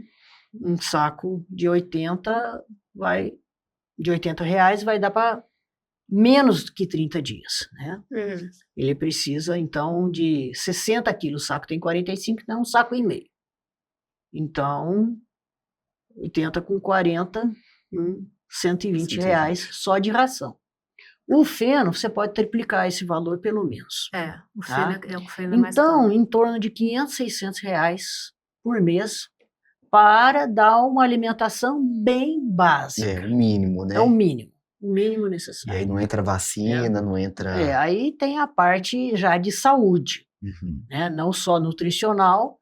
um saco de 80 reais vai dar para menos que 30 dias. Né? Ele precisa, então, de 60 quilos. O saco tem 45, então é um saco e meio. Então, 80 com 40, R$120 só de ração. O feno, você pode triplicar esse valor pelo menos. O feno é mais então, caro. em torno de R$500, R$600 por mês para dar uma alimentação bem básica. É, o mínimo, né? É o mínimo necessário. E aí não entra vacina, não entra... Aí tem a parte já de saúde, né? Não só nutricional,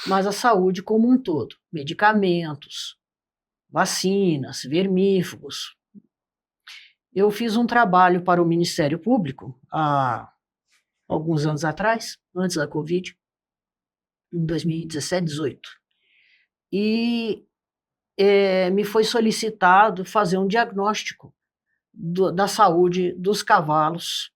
mas a saúde como um todo. Medicamentos, vacinas, vermífugos. Eu fiz um trabalho para o Ministério Público há alguns anos atrás, antes da Covid, em 2017, 18. E me foi solicitado fazer um diagnóstico da saúde dos cavalos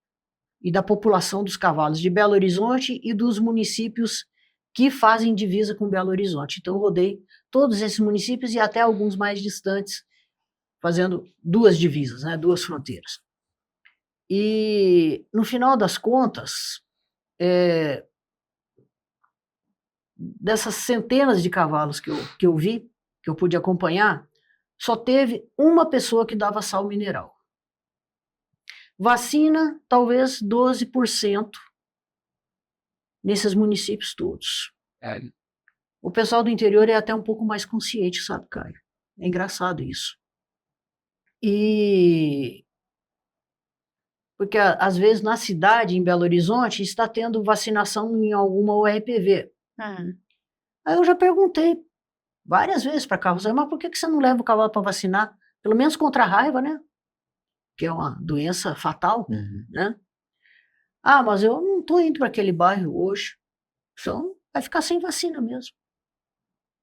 e da população dos cavalos de Belo Horizonte e dos municípios que fazem divisa com Belo Horizonte. Então, eu rodei todos esses municípios e até alguns mais distantes, fazendo 2 divisas, né, 2 fronteiras. E, no final das contas, dessas centenas de cavalos que eu vi, que eu pude acompanhar, só teve uma pessoa que dava sal mineral. Vacina, talvez 12% nesses municípios todos. O pessoal do interior é até um pouco mais consciente, sabe, Caio? É engraçado isso. Porque, às vezes, na cidade, em Belo Horizonte, está tendo vacinação em alguma URPV. Aí eu já perguntei, várias vezes para carroceria, mas por que você não leva o cavalo para vacinar? Pelo menos contra a raiva, né? Que é uma doença fatal, né? Ah, mas eu não estou indo para aquele bairro hoje. Então, vai ficar sem vacina mesmo,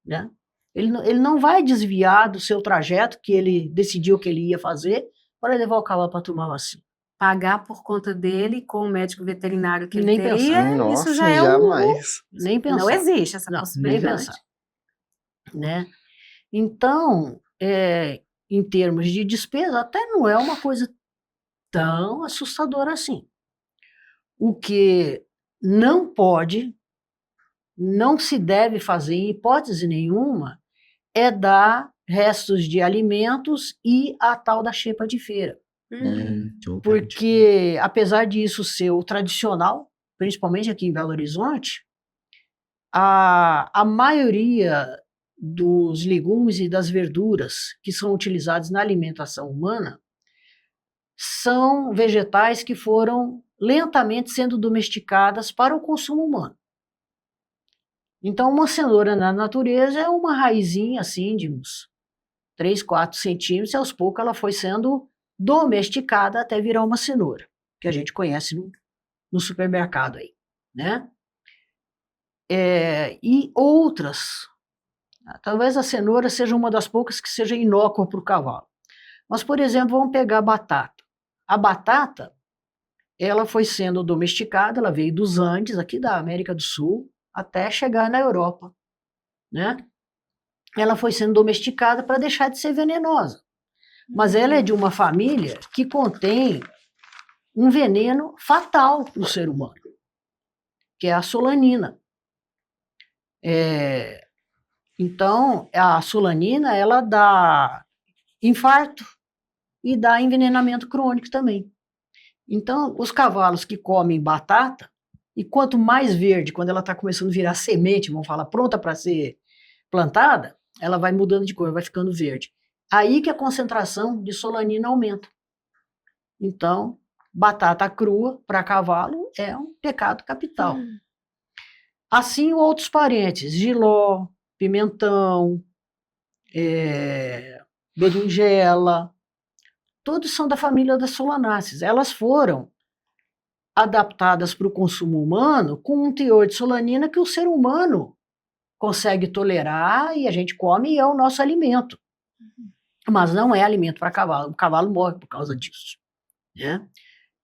né? Ele não vai desviar do seu trajeto que ele decidiu que ele ia fazer para levar o cavalo para tomar vacina. Pagar por conta dele com o médico veterinário que ele Nem teria, pensar. Nossa, isso já é jamais. Nem pensar. Não existe essa Não, nem possibilidade. pensar. Né? Então, em termos de despesa, até não é uma coisa tão assustadora assim. O que não pode, não se deve fazer, em hipótese nenhuma, é dar restos de alimentos e a tal da xepa de feira. Porque, apesar disso ser o tradicional, principalmente aqui em Belo Horizonte, a maioria dos legumes e das verduras que são utilizados na alimentação humana são vegetais que foram lentamente sendo domesticadas para o consumo humano. Então, uma cenoura na natureza é uma raizinha assim de uns 3, 4 centímetros, e aos poucos ela foi sendo domesticada até virar uma cenoura, que a gente conhece no supermercado aí, né? E outras, talvez a cenoura seja uma das poucas que seja inócua para o cavalo. Mas, por exemplo, vamos pegar a batata. A batata, ela foi sendo domesticada, ela veio dos Andes, aqui da América do Sul, até chegar na Europa, né? Ela foi sendo domesticada para deixar de ser venenosa. Mas ela é de uma família que contém um veneno fatal para o ser humano, que é a solanina. Então, a solanina, ela dá infarto e dá envenenamento crônico também. Então, os cavalos que comem batata, e quanto mais verde, quando ela está começando a virar semente, vamos falar, pronta para ser plantada, ela vai mudando de cor, vai ficando verde. Aí que a concentração de solanina aumenta. Então, batata crua para cavalo é um pecado capital. Assim, outros parentes, jiló, pimentão, berinjela, todos são da família das solanáceas. Elas foram adaptadas para o consumo humano com um teor de solanina que o ser humano consegue tolerar e a gente come e é o nosso alimento. Mas não é alimento para cavalo. O cavalo morre por causa disso, né?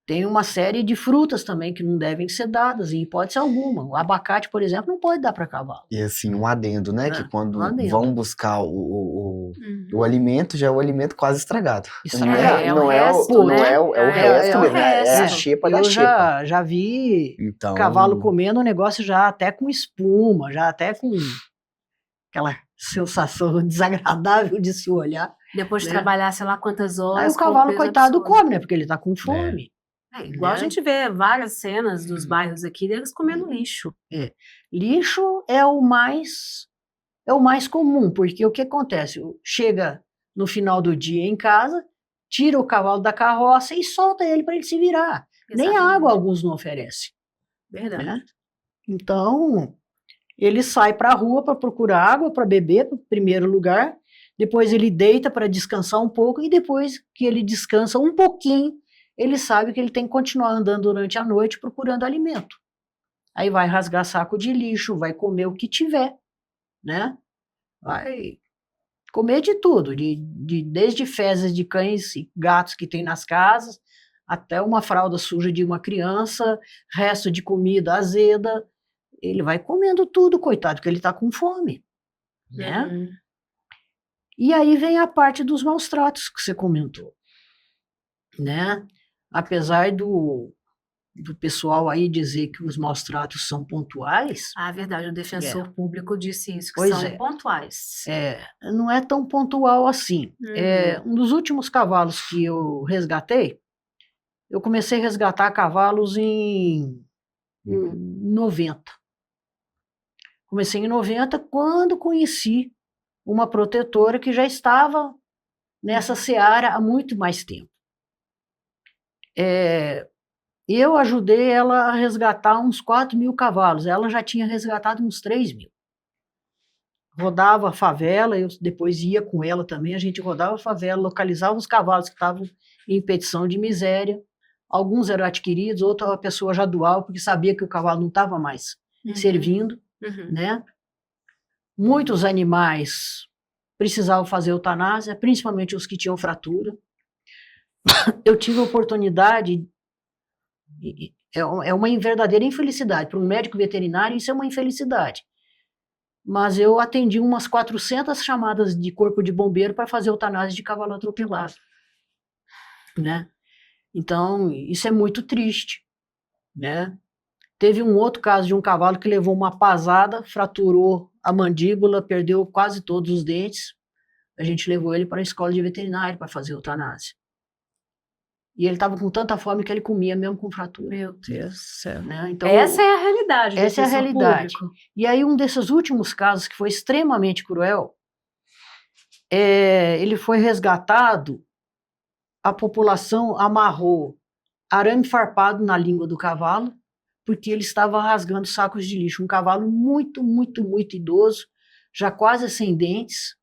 Tem uma série de frutas também que não devem ser dadas, em hipótese alguma. O abacate, por exemplo, não pode dar para cavalo. E assim, um adendo, né? Que quando adendo. vão buscar o alimento, já é o alimento quase estragado. Estragado. É o resto, né? É o resto mesmo, é a xepa da xepa. Eu já vi Então, cavalo comendo um negócio já até com espuma, já até com aquela sensação desagradável de se olhar. Depois de né? trabalhar sei lá quantas horas. Aí o com cavalo, peso coitado, absurdo. come, né? Porque ele tá com fome. Igual a gente vê várias cenas dos bairros aqui deles comendo lixo. Lixo é o mais comum, porque o que acontece? Chega no final do dia em casa, tira o cavalo da carroça e solta ele para ele se virar. Exatamente. Nem água alguns não oferecem. Verdade. Né? Então, ele sai para a rua para procurar água para beber, em primeiro lugar, depois ele deita para descansar um pouco, e depois que ele descansa um pouquinho, ele sabe que ele tem que continuar andando durante a noite procurando alimento. Aí vai rasgar saco de lixo, vai comer o que tiver, né? Vai comer de tudo, desde fezes de cães e gatos que tem nas casas, até uma fralda suja de uma criança, resto de comida azeda. Ele vai comendo tudo, coitado, porque ele está com fome, né? E aí vem a parte dos maus tratos que você comentou, né? Apesar do pessoal aí dizer que os maus tratos são pontuais. Ah, verdade, o defensor público disse isso, que Pois são é. pontuais. Não é tão pontual assim. Um dos últimos cavalos que eu resgatei, eu comecei a resgatar cavalos em 90. Comecei em 90 quando conheci uma protetora que já estava nessa seara há muito mais tempo. Eu ajudei ela a resgatar uns 4.000 cavalos, ela já tinha resgatado uns 3.000. rodava a favela, eu depois ia com ela também, a gente rodava a favela, localizava os cavalos que estavam em petição de miséria. Alguns eram adquiridos, outra a pessoa já doava, porque sabia que o cavalo não estava mais servindo, né? Muitos animais precisavam fazer eutanásia, principalmente os que tinham fratura. Eu tive a oportunidade, é uma verdadeira infelicidade, para um médico veterinário isso é uma infelicidade, mas eu atendi umas 400 chamadas de corpo de bombeiro para fazer eutanásia de cavalo atropelado, né? Então, isso é muito triste, né? Teve um outro caso de um cavalo que levou uma pasada, fraturou a mandíbula, perdeu quase todos os dentes. A gente levou ele para a escola de veterinário para fazer eutanásia. E ele estava com tanta fome que ele comia mesmo com fratura. Meu Deus do céu. Né? Então, essa é a realidade. Essa é a realidade. E aí um desses últimos casos que foi extremamente cruel, ele foi resgatado, a população amarrou arame farpado na língua do cavalo, porque ele estava rasgando sacos de lixo. Um cavalo muito, muito, muito idoso, já quase sem dentes,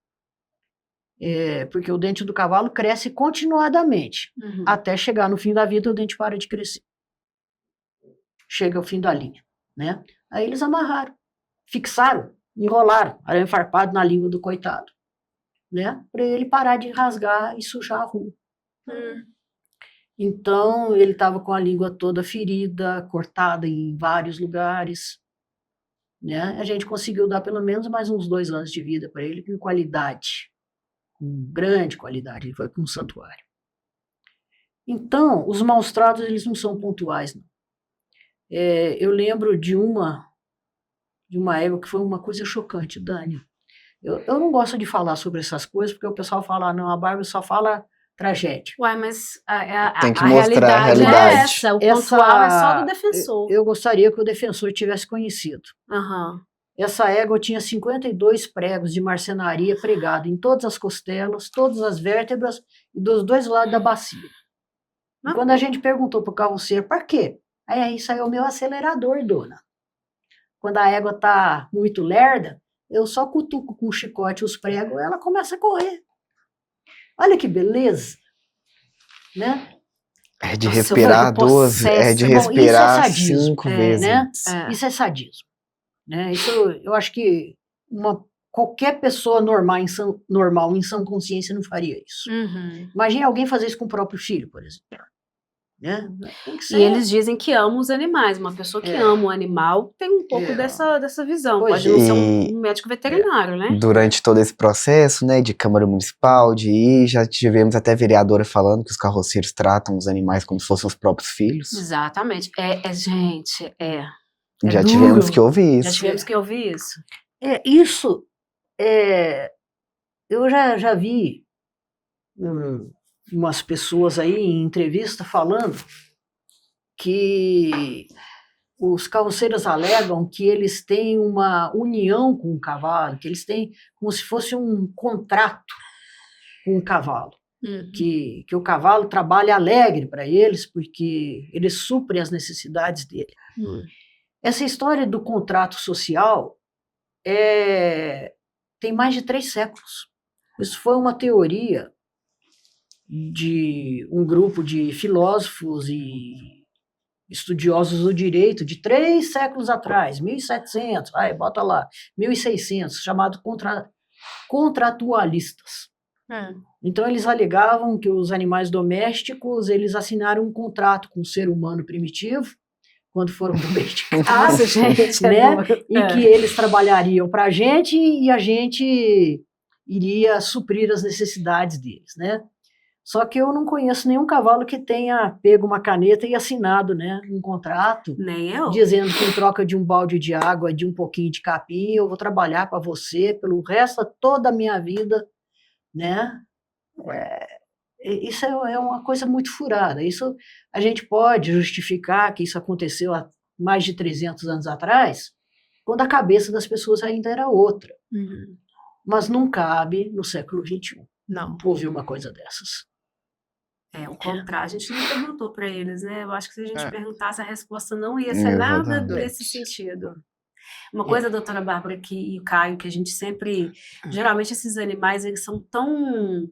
porque o dente do cavalo cresce continuadamente, até chegar no fim da vida o dente para de crescer. Chega ao fim da linha, né? Aí eles amarraram, fixaram, enrolaram arame farpado na língua do coitado, né? Para ele parar de rasgar e sujar a rua. Então, ele estava com a língua toda ferida, cortada em vários lugares, né? A gente conseguiu dar pelo menos mais uns 2 anos de vida para ele, com qualidade, com grande qualidade. Ele foi para um santuário. Então, os maus-tratos, eles não são pontuais, não. Eu lembro de uma égua que foi uma coisa chocante, Dani. Eu não gosto de falar sobre essas coisas, porque o pessoal fala, não, a Bárbara só fala tragédia. Ué, mas tem que mostrar a realidade. É essa, o pontual é só do defensor. Eu gostaria que o defensor tivesse conhecido. Essa égua tinha 52 pregos de marcenaria pregado em todas as costelas, todas as vértebras e dos 2 lados da bacia. E quando a gente perguntou para o carroceiro, para quê? Aí isso aí é o meu acelerador, dona. Quando a égua está muito lerda, eu só cutuco com o chicote os pregos, ela começa a correr. Olha que beleza, né? É de respirar 12, é de respirar 5 vezes. Né? Isso é sadismo. Né? Isso, eu acho que qualquer pessoa normal em sã consciência não faria isso. Imagine alguém fazer isso com o próprio filho, por exemplo. Né? E eles dizem que amam os animais. Uma pessoa que ama um animal tem um pouco dessa visão. Pode não ser um médico veterinário, né? Durante todo esse processo, né, de Câmara Municipal, já tivemos até vereadora falando que os carroceiros tratam os animais como se fossem os próprios filhos. Exatamente. Gente, já tivemos que ouvir isso. Já tivemos que ouvir isso. Isso, eu já vi umas pessoas aí em entrevista falando que os carroceiros alegam que eles têm uma união com o cavalo, que eles têm como se fosse um contrato com o cavalo, que o cavalo trabalha alegre para eles, porque eles suprem as necessidades dele. Essa história do contrato social tem mais de 3 séculos. Isso foi uma teoria de um grupo de filósofos e estudiosos do direito de 3 séculos atrás, 1700, bota lá, 1600, chamado contratualistas. Então eles alegavam que os animais domésticos, eles assinaram um contrato com o ser humano primitivo, quando foram domesticados, gente, né? E que eles trabalhariam para a gente e a gente iria suprir as necessidades deles, né? Só que eu não conheço nenhum cavalo que tenha pego uma caneta e assinado, né, um contrato, nem eu, dizendo que em troca de um balde de água, de um pouquinho de capim, eu vou trabalhar para você pelo resto de toda a minha vida, né? Isso é uma coisa muito furada. Isso a gente pode justificar que isso aconteceu há mais de 300 anos atrás, quando a cabeça das pessoas ainda era outra. Mas não cabe no século XXI. Não. Ouvir uma coisa dessas. O contrato, a gente não perguntou para eles, né? Eu acho que se a gente perguntasse, a resposta não ia ser nada desse sentido. Uma coisa, doutora Bárbara, e o Caio, que a gente sempre... Geralmente esses animais, eles são tão...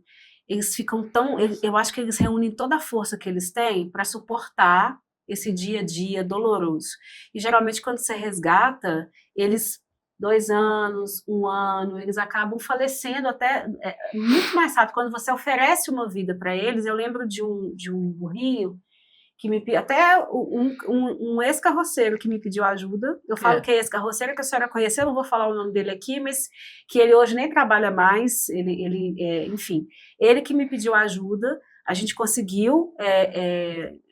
Eles ficam tão... Eu acho que eles reúnem toda a força que eles têm para suportar esse dia a dia doloroso. E geralmente quando você resgata, eles... 2 anos, 1 ano, eles acabam falecendo até muito mais rápido. Quando você oferece uma vida para eles, eu lembro de um burrinho que me pediu, até um ex-carroceiro que me pediu ajuda. Eu falo que é ex-carroceiro, que a senhora conheceu, eu não vou falar o nome dele aqui, mas que ele hoje nem trabalha mais, enfim, ele que me pediu ajuda. A gente conseguiu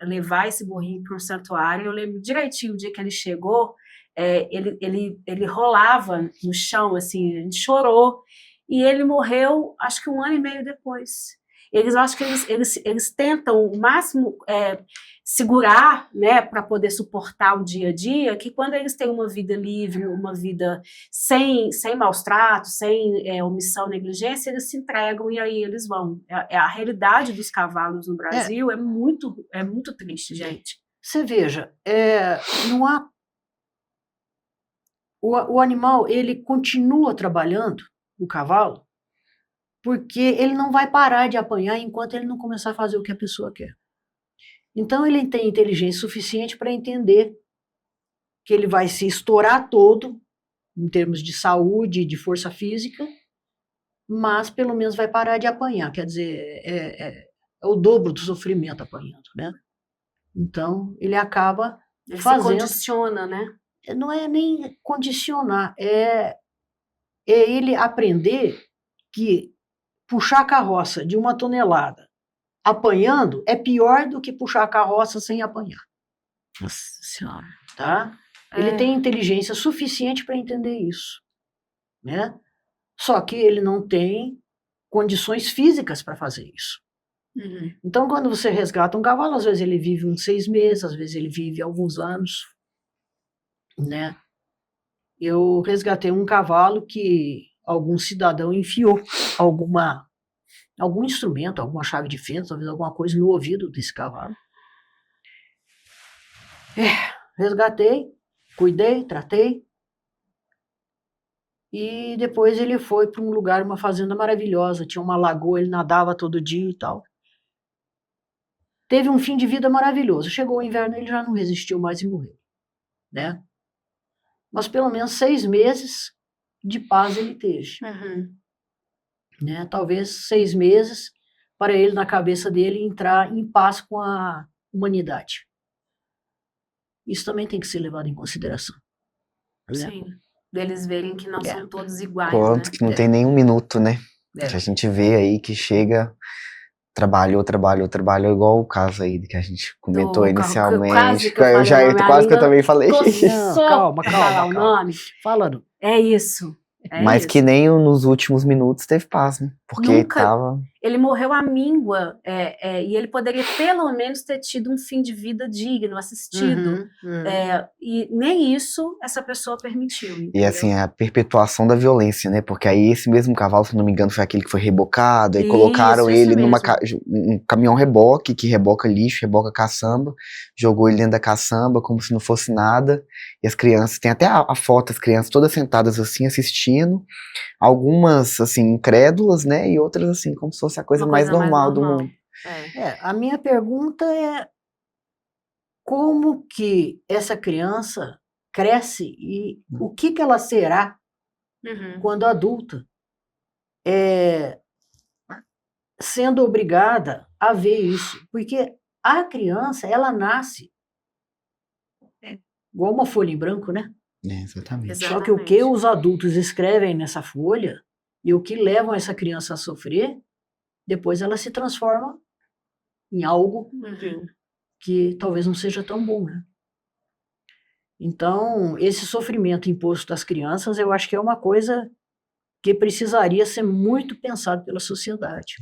levar esse burrinho para um santuário. Eu lembro direitinho o dia que ele chegou. Ele rolava no chão, assim, a gente chorou, e ele morreu, acho que 1 ano e meio depois. Eu acho que eles tentam o máximo segurar, né, para poder suportar o dia a dia, que quando eles têm uma vida livre, uma vida sem maus tratos, sem omissão, negligência, eles se entregam e aí eles vão. A realidade dos cavalos no Brasil é muito triste, gente. Você veja, não há... O animal, ele continua trabalhando, o cavalo, porque ele não vai parar de apanhar enquanto ele não começar a fazer o que a pessoa quer. Então, ele tem inteligência suficiente para entender que ele vai se estourar todo, em termos de saúde, de força física, mas pelo menos vai parar de apanhar, quer dizer, é o dobro do sofrimento apanhando, né? Então, ele acaba fazendo... Ele se condiciona, né? Não é nem condicionar, é ele aprender que puxar a carroça de 1 tonelada apanhando é pior do que puxar a carroça sem apanhar. Nossa Senhora. Tá? Ele tem inteligência suficiente para entender isso, né? Só que ele não tem condições físicas para fazer isso. Uhum. Então, quando você resgata um cavalo, às vezes ele vive uns 6 meses, às vezes ele vive alguns anos, né? Eu resgatei um cavalo que algum cidadão enfiou algum instrumento, alguma chave de fenda, talvez alguma coisa no ouvido desse cavalo. Resgatei, cuidei, tratei, e depois ele foi para um lugar, uma fazenda maravilhosa, tinha uma lagoa, ele nadava todo dia e tal. Teve um fim de vida maravilhoso. Chegou o inverno, ele já não resistiu mais e morreu, né? Mas pelo menos 6 meses de paz ele teve. Uhum. Né? Talvez 6 meses para ele, na cabeça dele, entrar em paz com a humanidade. Isso também tem que ser levado em consideração. Sim. Deles verem que não são todos iguais, Quanto né? que não tem nem 1 minuto, né? Que a gente vê aí que chega... Trabalhou, igual o caso aí que a gente comentou inicialmente. Quase que eu também falei. Calma. Falando. É isso. Mas isso. que nem nos últimos minutos teve paz, né? Porque Ele morreu à míngua, e ele poderia pelo menos ter tido um fim de vida digno, assistido. E nem isso essa pessoa permitiu. Entendeu? E assim, a perpetuação da violência, né? Porque aí esse mesmo cavalo, se não me engano, foi aquele que foi rebocado, aí colocaram ele num caminhão reboque, que reboca lixo, reboca caçamba, jogou ele dentro da caçamba como se não fosse nada, e as crianças, tem até a foto, as crianças todas sentadas assim, assistindo, algumas assim, incrédulas, né? E outras assim, como se fosse a coisa mais normal do mundo. A minha pergunta é: como que essa criança cresce e o que ela será quando adulta, sendo obrigada a ver isso? Porque a criança, ela nasce igual uma folha em branco, né? Exatamente. Só que o que os adultos escrevem nessa folha e o que levam essa criança a sofrer, depois ela se transforma em algo que talvez não seja tão bom, né? Então, esse sofrimento imposto às crianças, eu acho que é uma coisa que precisaria ser muito pensado pela sociedade.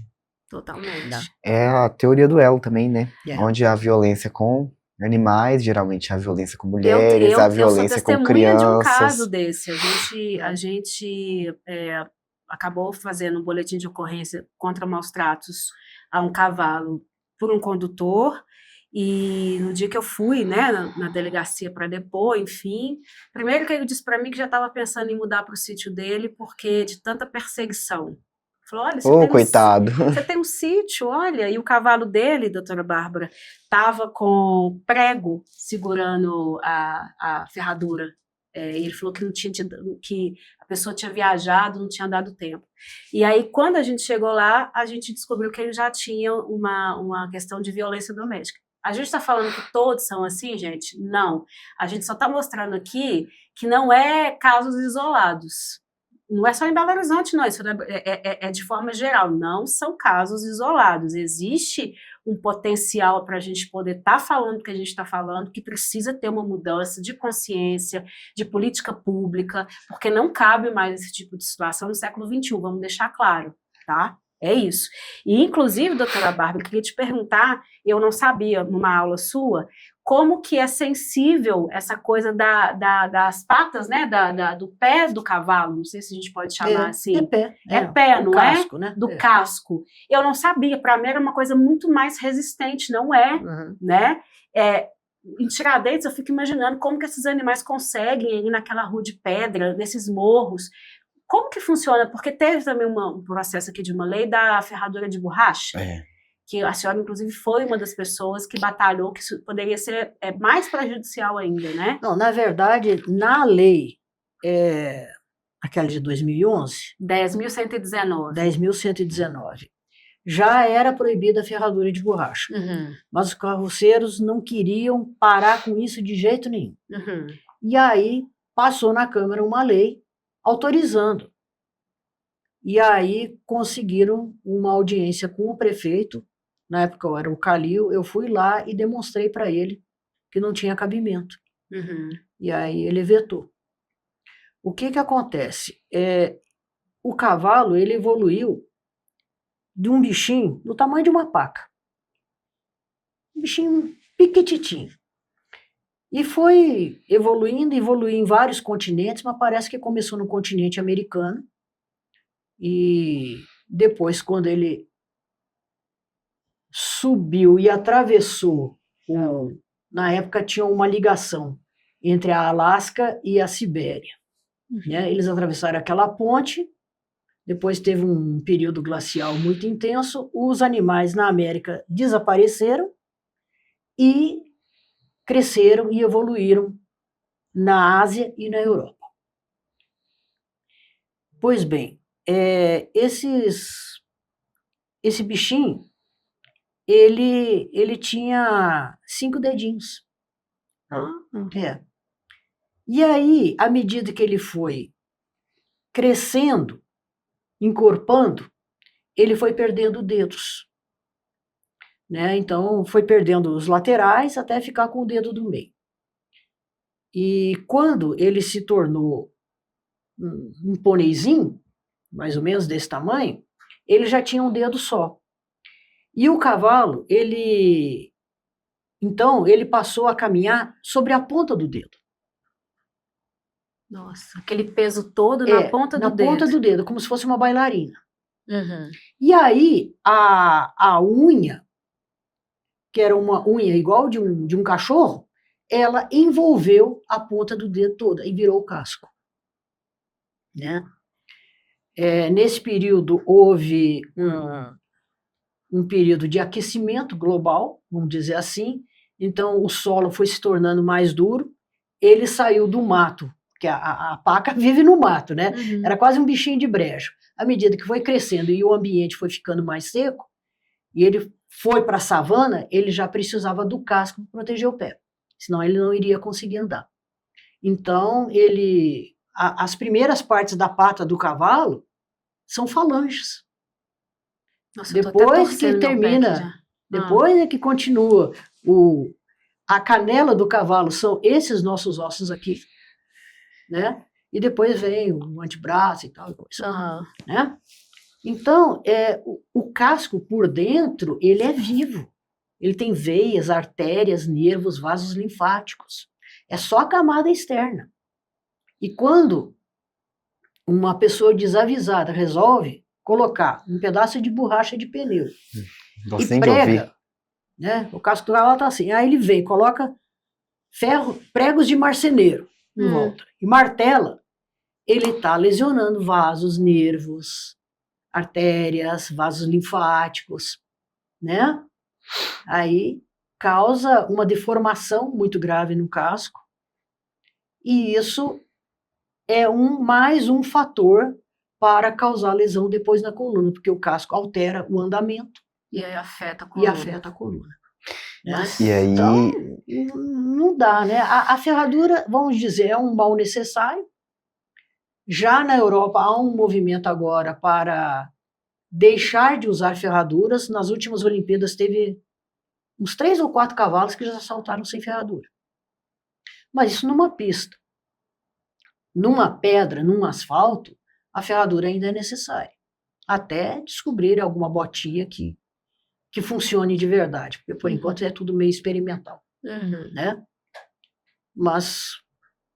Totalmente. É a teoria do elo também, né? Onde a violência com animais, geralmente a violência com mulheres, a violência com crianças. Eu sou testemunha de um caso desse. A gente acabou fazendo um boletim de ocorrência contra maus tratos a um cavalo por um condutor, E no dia que eu fui, né, na delegacia para depor, enfim, primeiro que ele disse para mim que já estava pensando em mudar para o sítio dele porque de tanta perseguição. Falou, olha, Ô, coitado. você tem um sítio, olha, e o cavalo dele, doutora Bárbara, estava com prego segurando a ferradura. E ele falou que não tinha que a pessoa tinha viajado, não tinha dado tempo. E aí, quando a gente chegou lá, a gente descobriu que ele já tinha uma questão de violência doméstica. A gente está falando que todos são assim, gente? Não. A gente só está mostrando aqui que não é casos isolados. Não é só em Belo Horizonte, não. Isso é de forma geral. Não são casos isolados. Existe um potencial para a gente poder estar falando o que a gente está falando, que precisa ter uma mudança de consciência, de política pública, porque não cabe mais esse tipo de situação no século XXI, vamos deixar claro, tá? É isso. E, inclusive, doutora Bárbara, eu queria te perguntar, eu não sabia, numa aula sua, como que é sensível essa coisa das patas, né, do pé do cavalo, não sei se a gente pode chamar assim. É pé. É pé, não casco, é? Né? Do casco. Eu não sabia, para mim era uma coisa muito mais resistente, não é, né? Em Tiradentes eu fico imaginando como que esses animais conseguem ir naquela rua de pedra, nesses morros. Como que funciona? Porque teve também um processo aqui de uma lei da ferradura de borracha, que a senhora, inclusive, foi uma das pessoas que batalhou, que isso poderia ser mais prejudicial ainda, né? Não, na verdade, na lei, aquela de 2011, 10.119. 10.119, já era proibida a ferradura de borracha. Mas os carroceiros não queriam parar com isso de jeito nenhum. E aí passou na Câmara uma lei autorizando. E aí conseguiram uma audiência com o prefeito, na época eu era o Calil, eu fui lá e demonstrei para ele que não tinha cabimento. E aí ele vetou. O que acontece? O cavalo, ele evoluiu de um bichinho do tamanho de uma paca. Um bichinho piquititinho. E foi evoluindo em vários continentes, mas parece que começou no continente americano. E depois, quando ele subiu e atravessou, na época tinha uma ligação entre a Alasca e a Sibéria. Né? Eles atravessaram aquela ponte, depois teve um período glacial muito intenso, os animais na América desapareceram e cresceram e evoluíram na Ásia e na Europa. Pois bem, esse bichinho, ele tinha 5 dedinhos. E aí, à medida que ele foi crescendo, encorpando, ele foi perdendo dedos. Né? Então, foi perdendo os laterais até ficar com o dedo do meio. E quando ele se tornou um pôneizinho, mais ou menos desse tamanho, ele já tinha um dedo só. E o cavalo, então, ele passou a caminhar sobre a ponta do dedo. Nossa, aquele peso todo na ponta do dedo. Na ponta do dedo, como se fosse uma bailarina. E aí, a unha, que era uma unha igual de um cachorro, ela envolveu a ponta do dedo toda e virou o casco. Né? Nesse período, houve um período de aquecimento global, vamos dizer assim, então o solo foi se tornando mais duro, ele saiu do mato, porque a paca vive no mato, né? Era quase um bichinho de brejo. À medida que foi crescendo e o ambiente foi ficando mais seco, e ele foi para a savana, ele já precisava do casco para proteger o pé, senão ele não iria conseguir andar. Então, as primeiras partes da pata do cavalo são falanges. Nossa, depois que termina, depois é que continua, a canela do cavalo são esses nossos ossos aqui, né? E depois vem o antebraço e tal, né? Então, o casco por dentro, ele é vivo. Ele tem veias, artérias, nervos, vasos linfáticos. É só a camada externa. E quando uma pessoa desavisada resolve colocar um pedaço de borracha de pneu e prega né? O casco do cavalo tá assim. Aí ele vem, coloca pregos de marceneiro em volta e martela. Ele está lesionando vasos, nervos, artérias, vasos linfáticos, né? Aí causa uma deformação muito grave no casco, e isso é mais um fator para causar lesão depois na coluna, porque o casco altera o andamento E aí afeta a e coluna. afeta a coluna. Né? E aí... Então, não dá, né? A ferradura, vamos dizer, é um mal necessário. Já na Europa há um movimento agora para deixar de usar ferraduras. Nas últimas Olimpíadas teve uns 3 ou 4 cavalos que já saltaram sem ferradura. Mas isso numa pista. Numa pedra, num asfalto, a ferradura ainda é necessária. Até descobrir alguma botinha que funcione de verdade. Porque, por enquanto, é tudo meio experimental. Né? Mas,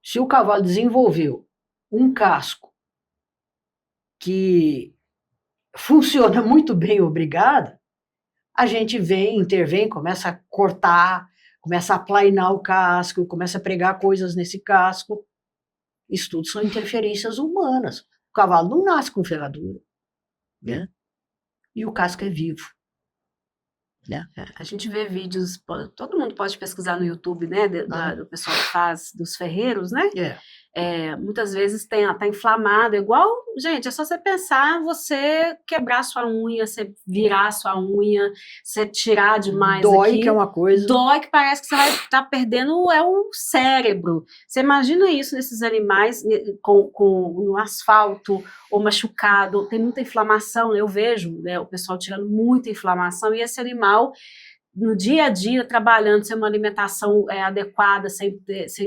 se o cavalo desenvolveu um casco que funciona muito bem, obrigada, a gente intervém, começa a cortar, começa a aplainar o casco, começa a pregar coisas nesse casco. Isso tudo são interferências humanas. O cavalo não nasce com ferradura, né? E o casco é vivo. Né? A gente vê vídeos, todo mundo pode pesquisar no YouTube, né, do pessoal que faz dos ferreiros, né? Muitas vezes tá inflamado, igual, gente, é só você pensar, você quebrar sua unha, você virar sua unha, você tirar demais dói aqui. Que é uma coisa. Dói que parece que você vai estar perdendo o cérebro. Você imagina isso nesses animais no asfalto ou machucado, tem muita inflamação, eu vejo, né, o pessoal tirando muita inflamação, e esse animal no dia a dia, trabalhando sem uma alimentação adequada, sem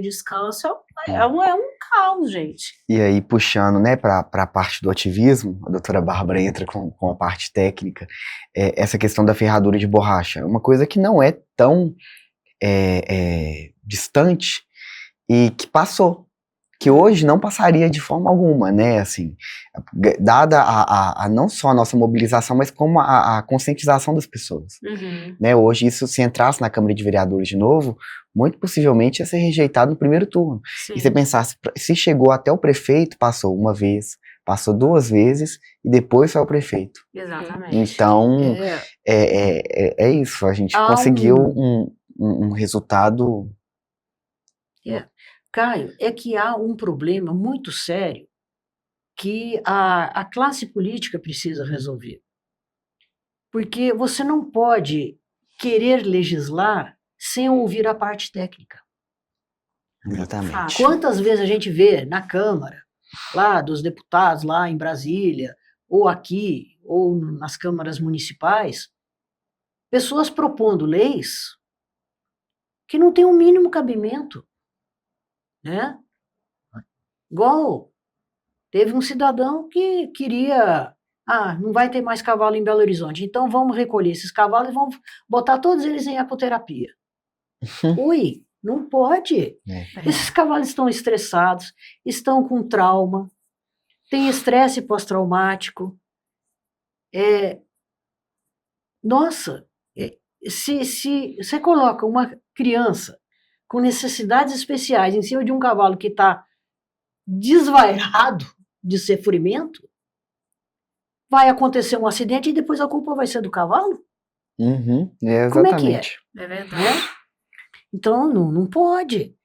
descanso, é um caos, gente. E aí, puxando, né, para a parte do ativismo, a doutora Bárbara entra com a parte técnica, essa questão da ferradura de borracha, uma coisa que não é tão distante e que passou, que hoje não passaria de forma alguma, né, assim, dada a não só a nossa mobilização, mas como a conscientização das pessoas, né, hoje isso, se entrasse na Câmara de Vereadores de novo, muito possivelmente ia ser rejeitado no primeiro turno. Sim. E você pensasse, se chegou até o prefeito, passou uma vez, passou 2 vezes, e depois foi ao prefeito. Exatamente. Então, é isso, a gente conseguiu um resultado... Caio, é que há um problema muito sério que a classe política precisa resolver. Porque você não pode querer legislar sem ouvir a parte técnica. Exatamente. Quantas vezes a gente vê na Câmara, lá dos deputados, lá em Brasília, ou aqui, ou nas câmaras municipais, pessoas propondo leis que não têm o mínimo cabimento. Né? Igual teve um cidadão que queria, não vai ter mais cavalo em Belo Horizonte, então vamos recolher esses cavalos e vamos botar todos eles em ecoterapia. Ui, não pode. Esses cavalos estão estressados, estão com trauma, têm estresse pós-traumático. Nossa, se você coloca uma criança com necessidades especiais em cima de um cavalo que está desvairado de sofrimento, vai acontecer um acidente e depois a culpa vai ser do cavalo? Exatamente. Como é que é? É verdade. Então, não pode.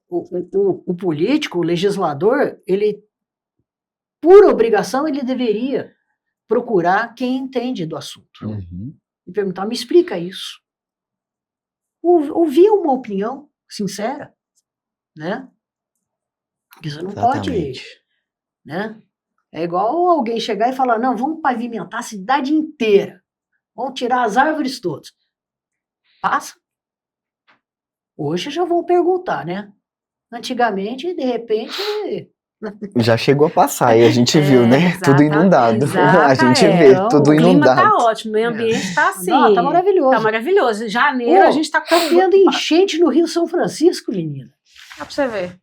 O político, o legislador, ele, por obrigação, ele deveria procurar quem entende do assunto. E perguntar, me explica isso. Ouvir uma opinião sincera, né? Porque você não pode, né? É igual alguém chegar e falar, não, vamos pavimentar a cidade inteira, vamos tirar as árvores todas. Passa. Hoje já vão perguntar, né? Antigamente, de repente... Já chegou a passar e a gente viu, né? Tudo inundado. A gente vê tudo inundado. O clima tá ótimo, o meio ambiente tá assim. Tá maravilhoso. Tá maravilhoso. Em janeiro a gente tá tendo enchente no Rio São Francisco, menina. Dá pra você ver.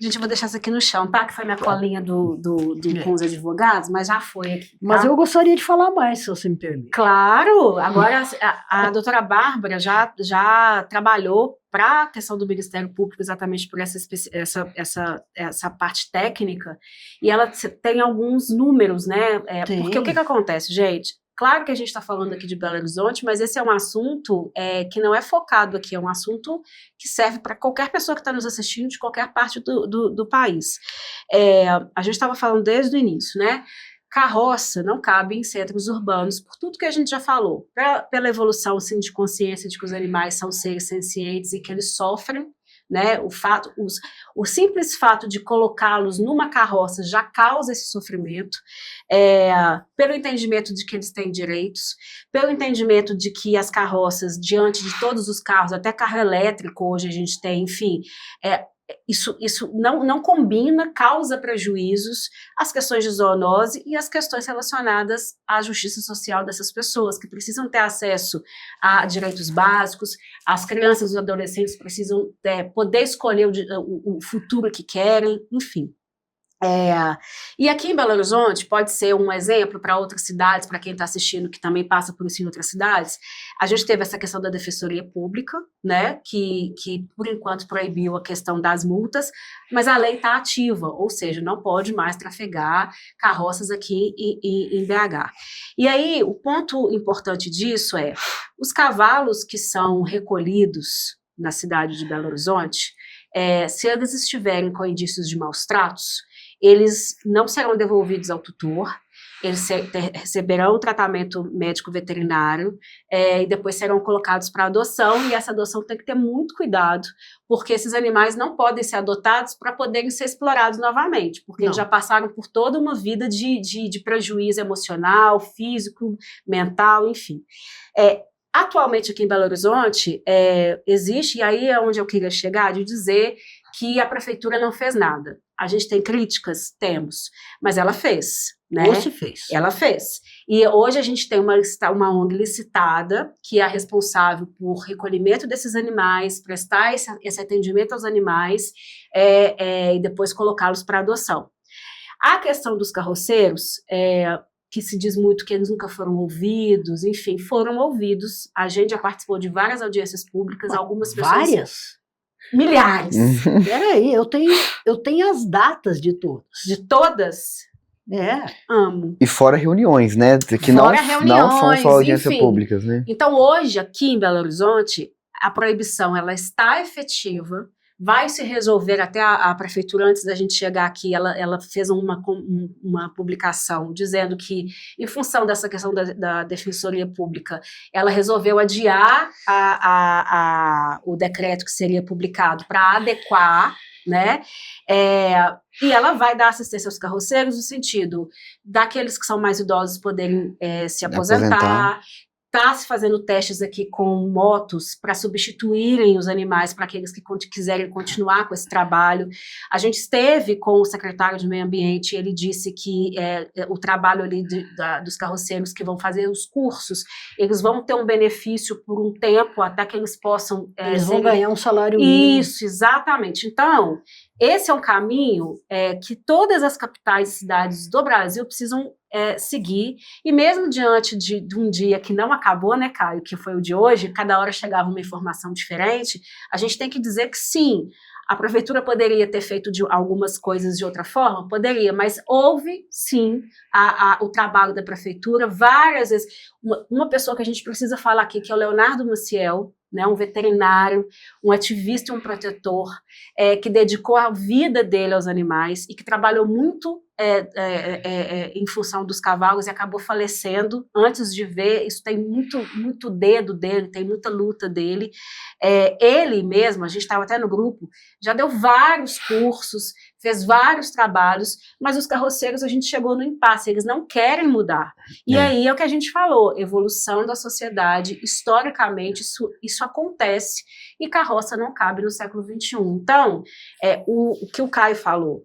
Gente, eu vou deixar isso aqui no chão, tá? Que foi minha colinha com os advogados, mas já foi aqui. Tá? Mas eu gostaria de falar mais, se você me permite. Claro! Agora, a doutora Bárbara já trabalhou para a questão do Ministério Público exatamente por essa parte técnica, e ela tem alguns números, né? Porque o que acontece, gente? Claro que a gente está falando aqui de Belo Horizonte, mas esse é um assunto que não é focado aqui, é um assunto que serve para qualquer pessoa que está nos assistindo de qualquer parte do país. A gente estava falando desde o início, né? Carroça não cabe em centros urbanos, por tudo que a gente já falou, pela evolução assim, de consciência de que os animais são seres sencientes e que eles sofrem, né? O simples fato de colocá-los numa carroça já causa esse sofrimento, pelo entendimento de que eles têm direitos, pelo entendimento de que as carroças, diante de todos os carros, até carro elétrico hoje a gente tem, enfim, isso não combina, causa prejuízos, as questões de zoonose e as questões relacionadas à justiça social dessas pessoas, que precisam ter acesso a direitos básicos, as crianças e os adolescentes precisam poder escolher o futuro que querem, enfim. E aqui em Belo Horizonte pode ser um exemplo para outras cidades, para quem está assistindo que também passa por isso em outras cidades. A gente teve essa questão da Defensoria Pública, né, que por enquanto proibiu a questão das multas, mas a lei está ativa, ou seja, não pode mais trafegar carroças aqui em BH. E aí o ponto importante disso é os cavalos que são recolhidos na cidade de Belo Horizonte, se eles estiverem com indícios de maus tratos, eles não serão devolvidos ao tutor, eles receberão tratamento médico veterinário e depois serão colocados para adoção, e essa adoção tem que ter muito cuidado, porque esses animais não podem ser adotados para poderem ser explorados novamente, porque eles já passaram por toda uma vida de prejuízo emocional, físico, mental, enfim. Atualmente aqui em Belo Horizonte existe, e aí é onde eu queria chegar, de dizer que a prefeitura não fez nada. A gente tem críticas? Temos, mas ela fez, né? Ou se fez. Ela fez. E hoje a gente tem uma ONG licitada, que é a responsável por recolhimento desses animais, prestar esse atendimento aos animais e depois colocá-los para adoção. A questão dos carroceiros, que se diz muito que eles nunca foram ouvidos, enfim, foram ouvidos. A gente já participou de várias audiências públicas, algumas pessoas... Várias? Milhares. Peraí, eu tenho as datas de todas. De todas? Amo. E fora reuniões, né? Que não são só audiências públicas, né? Então, hoje, aqui em Belo Horizonte, a proibição ela está efetiva, vai se resolver até a prefeitura, antes da gente chegar aqui, ela fez uma publicação dizendo que, em função dessa questão da Defensoria Pública, ela resolveu adiar o decreto que seria publicado para adequar, né? E ela vai dar assistência aos carroceiros no sentido daqueles que são mais idosos poderem se aposentar. Está se fazendo testes aqui com motos para substituírem os animais para aqueles que quiserem continuar com esse trabalho. A gente esteve com o secretário de Meio Ambiente, ele disse que o trabalho ali dos carroceiros que vão fazer os cursos, eles vão ter um benefício por um tempo até que eles possam... eles vão ganhar um salário mínimo. Isso, exatamente. Então, esse é um caminho que todas as capitais e cidades do Brasil precisam seguir, e mesmo diante de um dia que não acabou, né, Caio, que foi o de hoje, cada hora chegava uma informação diferente, a gente tem que dizer que sim, a prefeitura poderia ter feito algumas coisas de outra forma? Poderia, mas houve, sim, o trabalho da prefeitura, várias vezes. Uma pessoa que a gente precisa falar aqui, que é o Leonardo Maciel, né, um veterinário, um ativista e um protetor, que dedicou a vida dele aos animais e que trabalhou muito em função dos cavalos e acabou falecendo antes de ver. Isso tem muito dedo dele, tem muita luta dele. Ele mesmo, a gente estava até no grupo, já deu vários cursos, fez vários trabalhos, mas os carroceiros a gente chegou no impasse, eles não querem mudar. E aí é o que a gente falou, evolução da sociedade, historicamente isso acontece, e carroça não cabe no século XXI. Então, o que o Caio falou,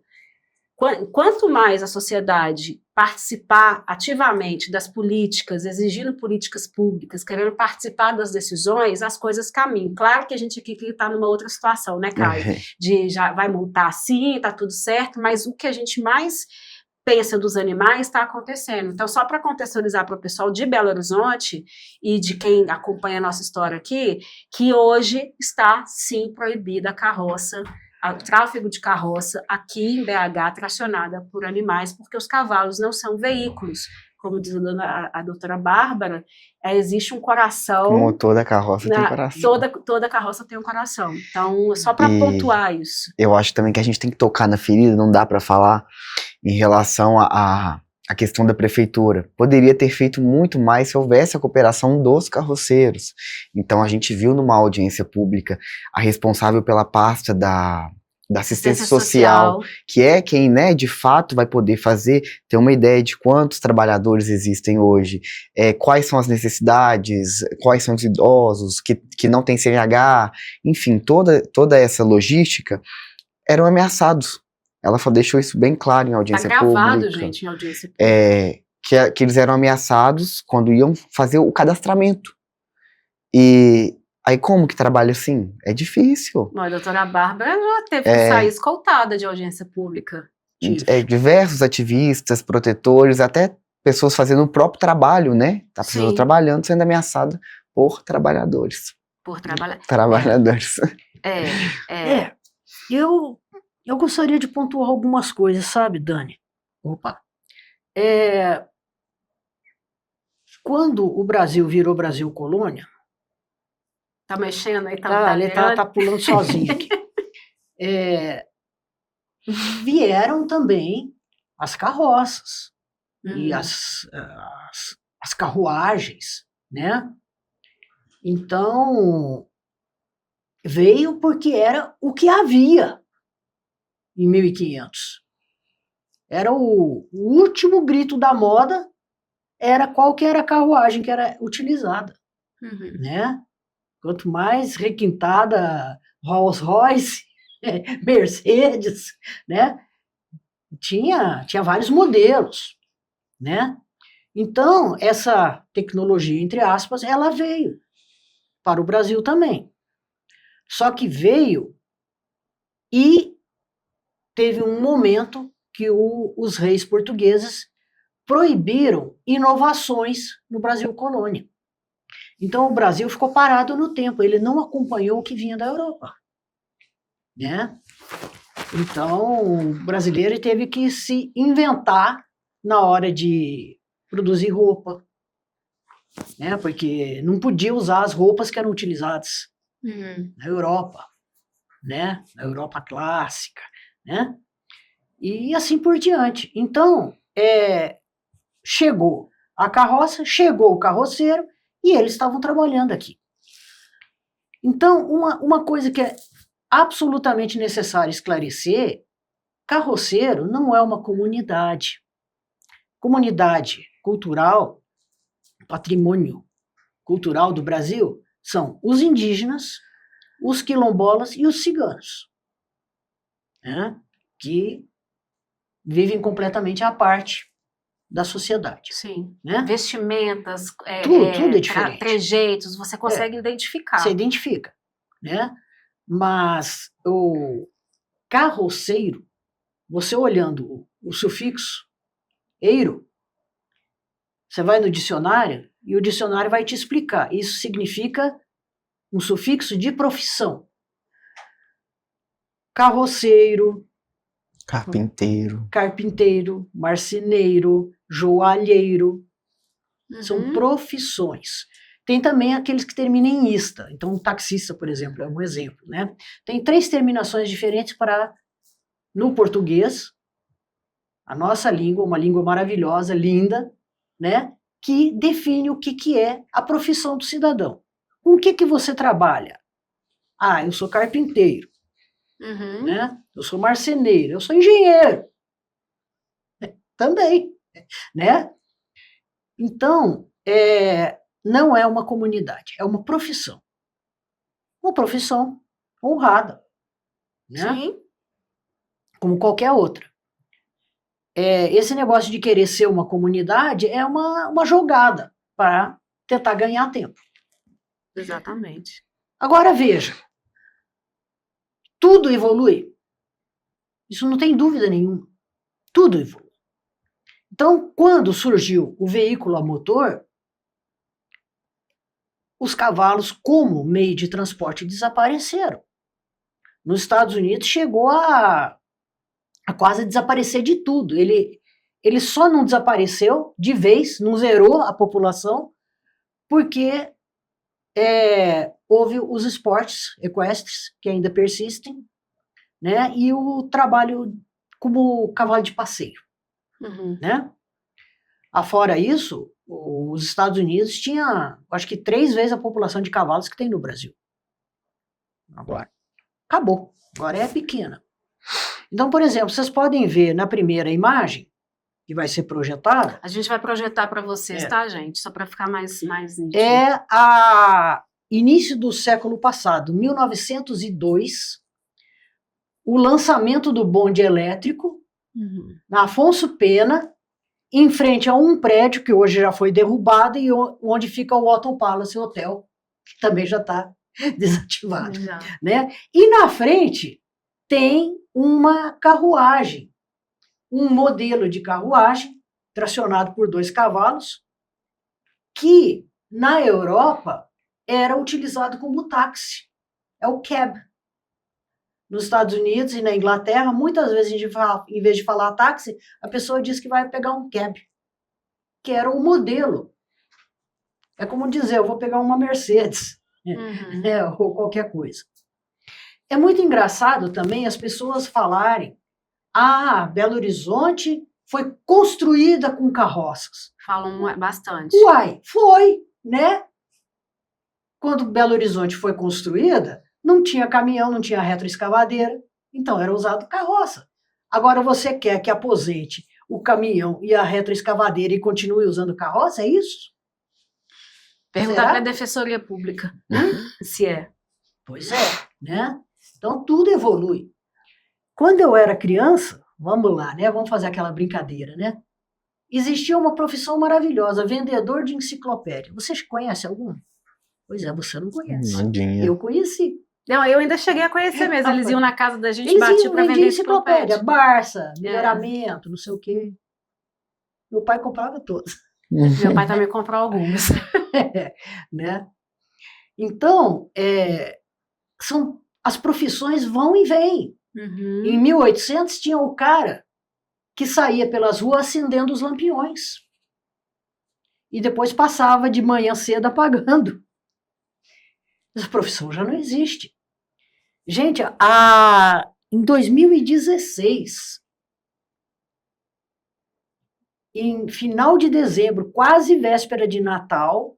Quanto mais a sociedade participar ativamente das políticas, exigindo políticas públicas, querendo participar das decisões, as coisas caminham. Claro que a gente aqui está numa outra situação, né, Caio? De já vai montar assim, está tudo certo, mas o que a gente mais pensa dos animais está acontecendo. Então, só para contextualizar para o pessoal de Belo Horizonte e de quem acompanha a nossa história aqui, que hoje está, sim, proibida a carroça, o tráfego de carroça aqui em BH tracionada por animais, porque os cavalos não são veículos. Como diz a doutora Bárbara, existe um coração... O motor da carroça tem coração. Toda carroça tem um coração. Então, só para pontuar isso. Eu acho também que a gente tem que tocar na ferida, não dá para falar em relação à questão da prefeitura. Poderia ter feito muito mais se houvesse a cooperação dos carroceiros. Então a gente viu numa audiência pública a responsável pela pasta da assistência social, que é quem, né, de fato vai poder ter uma ideia de quantos trabalhadores existem hoje, quais são as necessidades, quais são os idosos que não têm CNH, enfim, toda essa logística eram ameaçados. Ela deixou isso bem claro em audiência pública. Tá gravado, gente, em audiência pública. Que eles eram ameaçados quando iam fazer o cadastramento. E aí como que trabalha assim? É difícil. Não, a doutora Bárbara já teve que sair escoltada de audiência pública. Diversos ativistas, protetores, até pessoas fazendo o próprio trabalho, né? A pessoa trabalhando, sendo ameaçada por trabalhadores. Trabalhadores. Eu gostaria de pontuar algumas coisas, sabe, Dani? Opa! Quando o Brasil virou Brasil colônia... Tá mexendo aí, ele tá pulando sozinho aqui. Vieram também as carroças e as carruagens, né? Então, veio porque era o que havia em 1500. Era o último grito da moda, qual que era a carruagem que era utilizada, né? Quanto mais requintada, Rolls Royce, Mercedes, né? Tinha vários modelos, né? Então, essa tecnologia, entre aspas, ela veio para o Brasil também. Só que veio e teve um momento que os reis portugueses proibiram inovações no Brasil colônia. Então o Brasil ficou parado no tempo, ele não acompanhou o que vinha da Europa, né? Então o brasileiro teve que se inventar na hora de produzir roupa, né? Porque não podia usar as roupas que eram utilizadas na Europa, né? Na Europa clássica, né? E assim por diante. Então, chegou a carroça, chegou o carroceiro e eles estavam trabalhando aqui. Então, uma coisa que é absolutamente necessário esclarecer, carroceiro não é uma comunidade. Comunidade cultural, patrimônio cultural do Brasil, são os indígenas, os quilombolas e os ciganos, né? Que vivem completamente à parte da sociedade. Sim. Né? Vestimentas, tudo é diferente. Trejeitos, você consegue identificar. Você identifica, né? Mas o carroceiro, você olhando o sufixo eiro, você vai no dicionário e o dicionário vai te explicar. Isso significa um sufixo de profissão. Carroceiro, carpinteiro, marceneiro, joalheiro, são profissões. Tem também aqueles que terminam em ista. Então, um taxista, por exemplo, é um exemplo, né? Tem 3 terminações diferentes no português, a nossa língua, uma língua maravilhosa, linda, né? Que define o que é a profissão do cidadão. Com o que você trabalha? Eu sou carpinteiro. Né? Eu sou marceneiro, eu sou engenheiro. Também, né? Então, não é uma comunidade, é uma profissão. Uma profissão honrada, né? Sim. Como qualquer outra. esse negócio de querer ser uma comunidade é uma jogada para tentar ganhar tempo. Exatamente. Agora veja, tudo evolui. Isso não tem dúvida nenhuma. Tudo evolui. Então, quando surgiu o veículo a motor, os cavalos, como meio de transporte, desapareceram. Nos Estados Unidos chegou a quase desaparecer de tudo. Ele só não desapareceu de vez, não zerou a população, porque houve os esportes equestres, que ainda persistem, né, e o trabalho como cavalo de passeio. Uhum. Né? Afora isso, os Estados Unidos tinha, acho que 3 vezes a população de cavalos que tem no Brasil. Agora, acabou. Agora é pequena. Então, por exemplo, vocês podem ver na primeira imagem, que vai ser projetada, A gente vai projetar para vocês, tá, gente? Só para ficar mais nítido. Início do século passado, 1902, o lançamento do bonde elétrico, Uhum. na Afonso Pena, em frente a um prédio que hoje já foi derrubado e onde fica o Otton Palace Hotel, que também já está desativado. Já. Né? E na frente tem uma carruagem, um modelo de carruagem tracionado por 2 cavalos, que na Europa era utilizado como táxi. É o cab. Nos Estados Unidos e na Inglaterra, muitas vezes, em vez de falar táxi, a pessoa diz que vai pegar um cab, que era o modelo. É como dizer, eu vou pegar uma Mercedes, Uhum. ou qualquer coisa. É muito engraçado também as pessoas falarem, Belo Horizonte foi construída com carroças. Falam bastante. Uai, foi, né? Quando Belo Horizonte foi construída, não tinha caminhão, não tinha retroescavadeira, então era usado carroça. Agora você quer que aposente o caminhão e a retroescavadeira e continue usando carroça, é isso? Perguntar para a Defensoria Pública se é. Pois é, né? Então tudo evolui. Quando eu era criança, vamos lá, né? Vamos fazer aquela brincadeira, né? Existia uma profissão maravilhosa, vendedor de enciclopédia. Vocês conhecem algum? Pois é, você não conhece. Nadinha. Eu conheci. Não, eu ainda cheguei a conhecer mesmo. Eles iam na casa da gente, Eles batiam iam para vender vender enciclopédia, enciclopédia. Barça, melhoramento, não sei o quê. Meu pai comprava todas. Meu pai também comprou algumas. Né? Então, as profissões vão e vêm. Uhum. Em 1800 tinha o cara que saía pelas ruas acendendo os lampiões. E depois passava de manhã cedo apagando. Essa profissão já não existe. Gente, em 2016, em final de dezembro, quase véspera de Natal,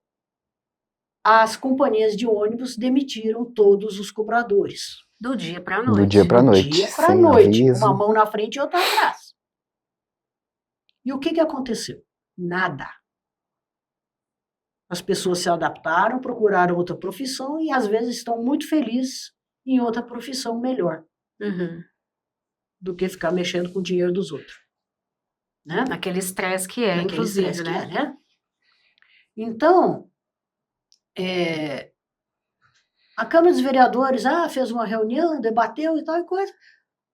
as companhias de ônibus demitiram todos os cobradores. Do dia para a noite. Do dia para noite. Do dia para sem noite. aviso. Uma mão na frente e outra atrás. E o que aconteceu? Nada. As pessoas se adaptaram, procuraram outra profissão e às vezes estão muito felizes em outra profissão melhor Uhum. do que ficar mexendo com o dinheiro dos outros. Né? Naquele estresse que é, Naquele inclusive, estresse né? que é, né? Então, a Câmara dos Vereadores fez uma reunião, debateu e tal e coisa.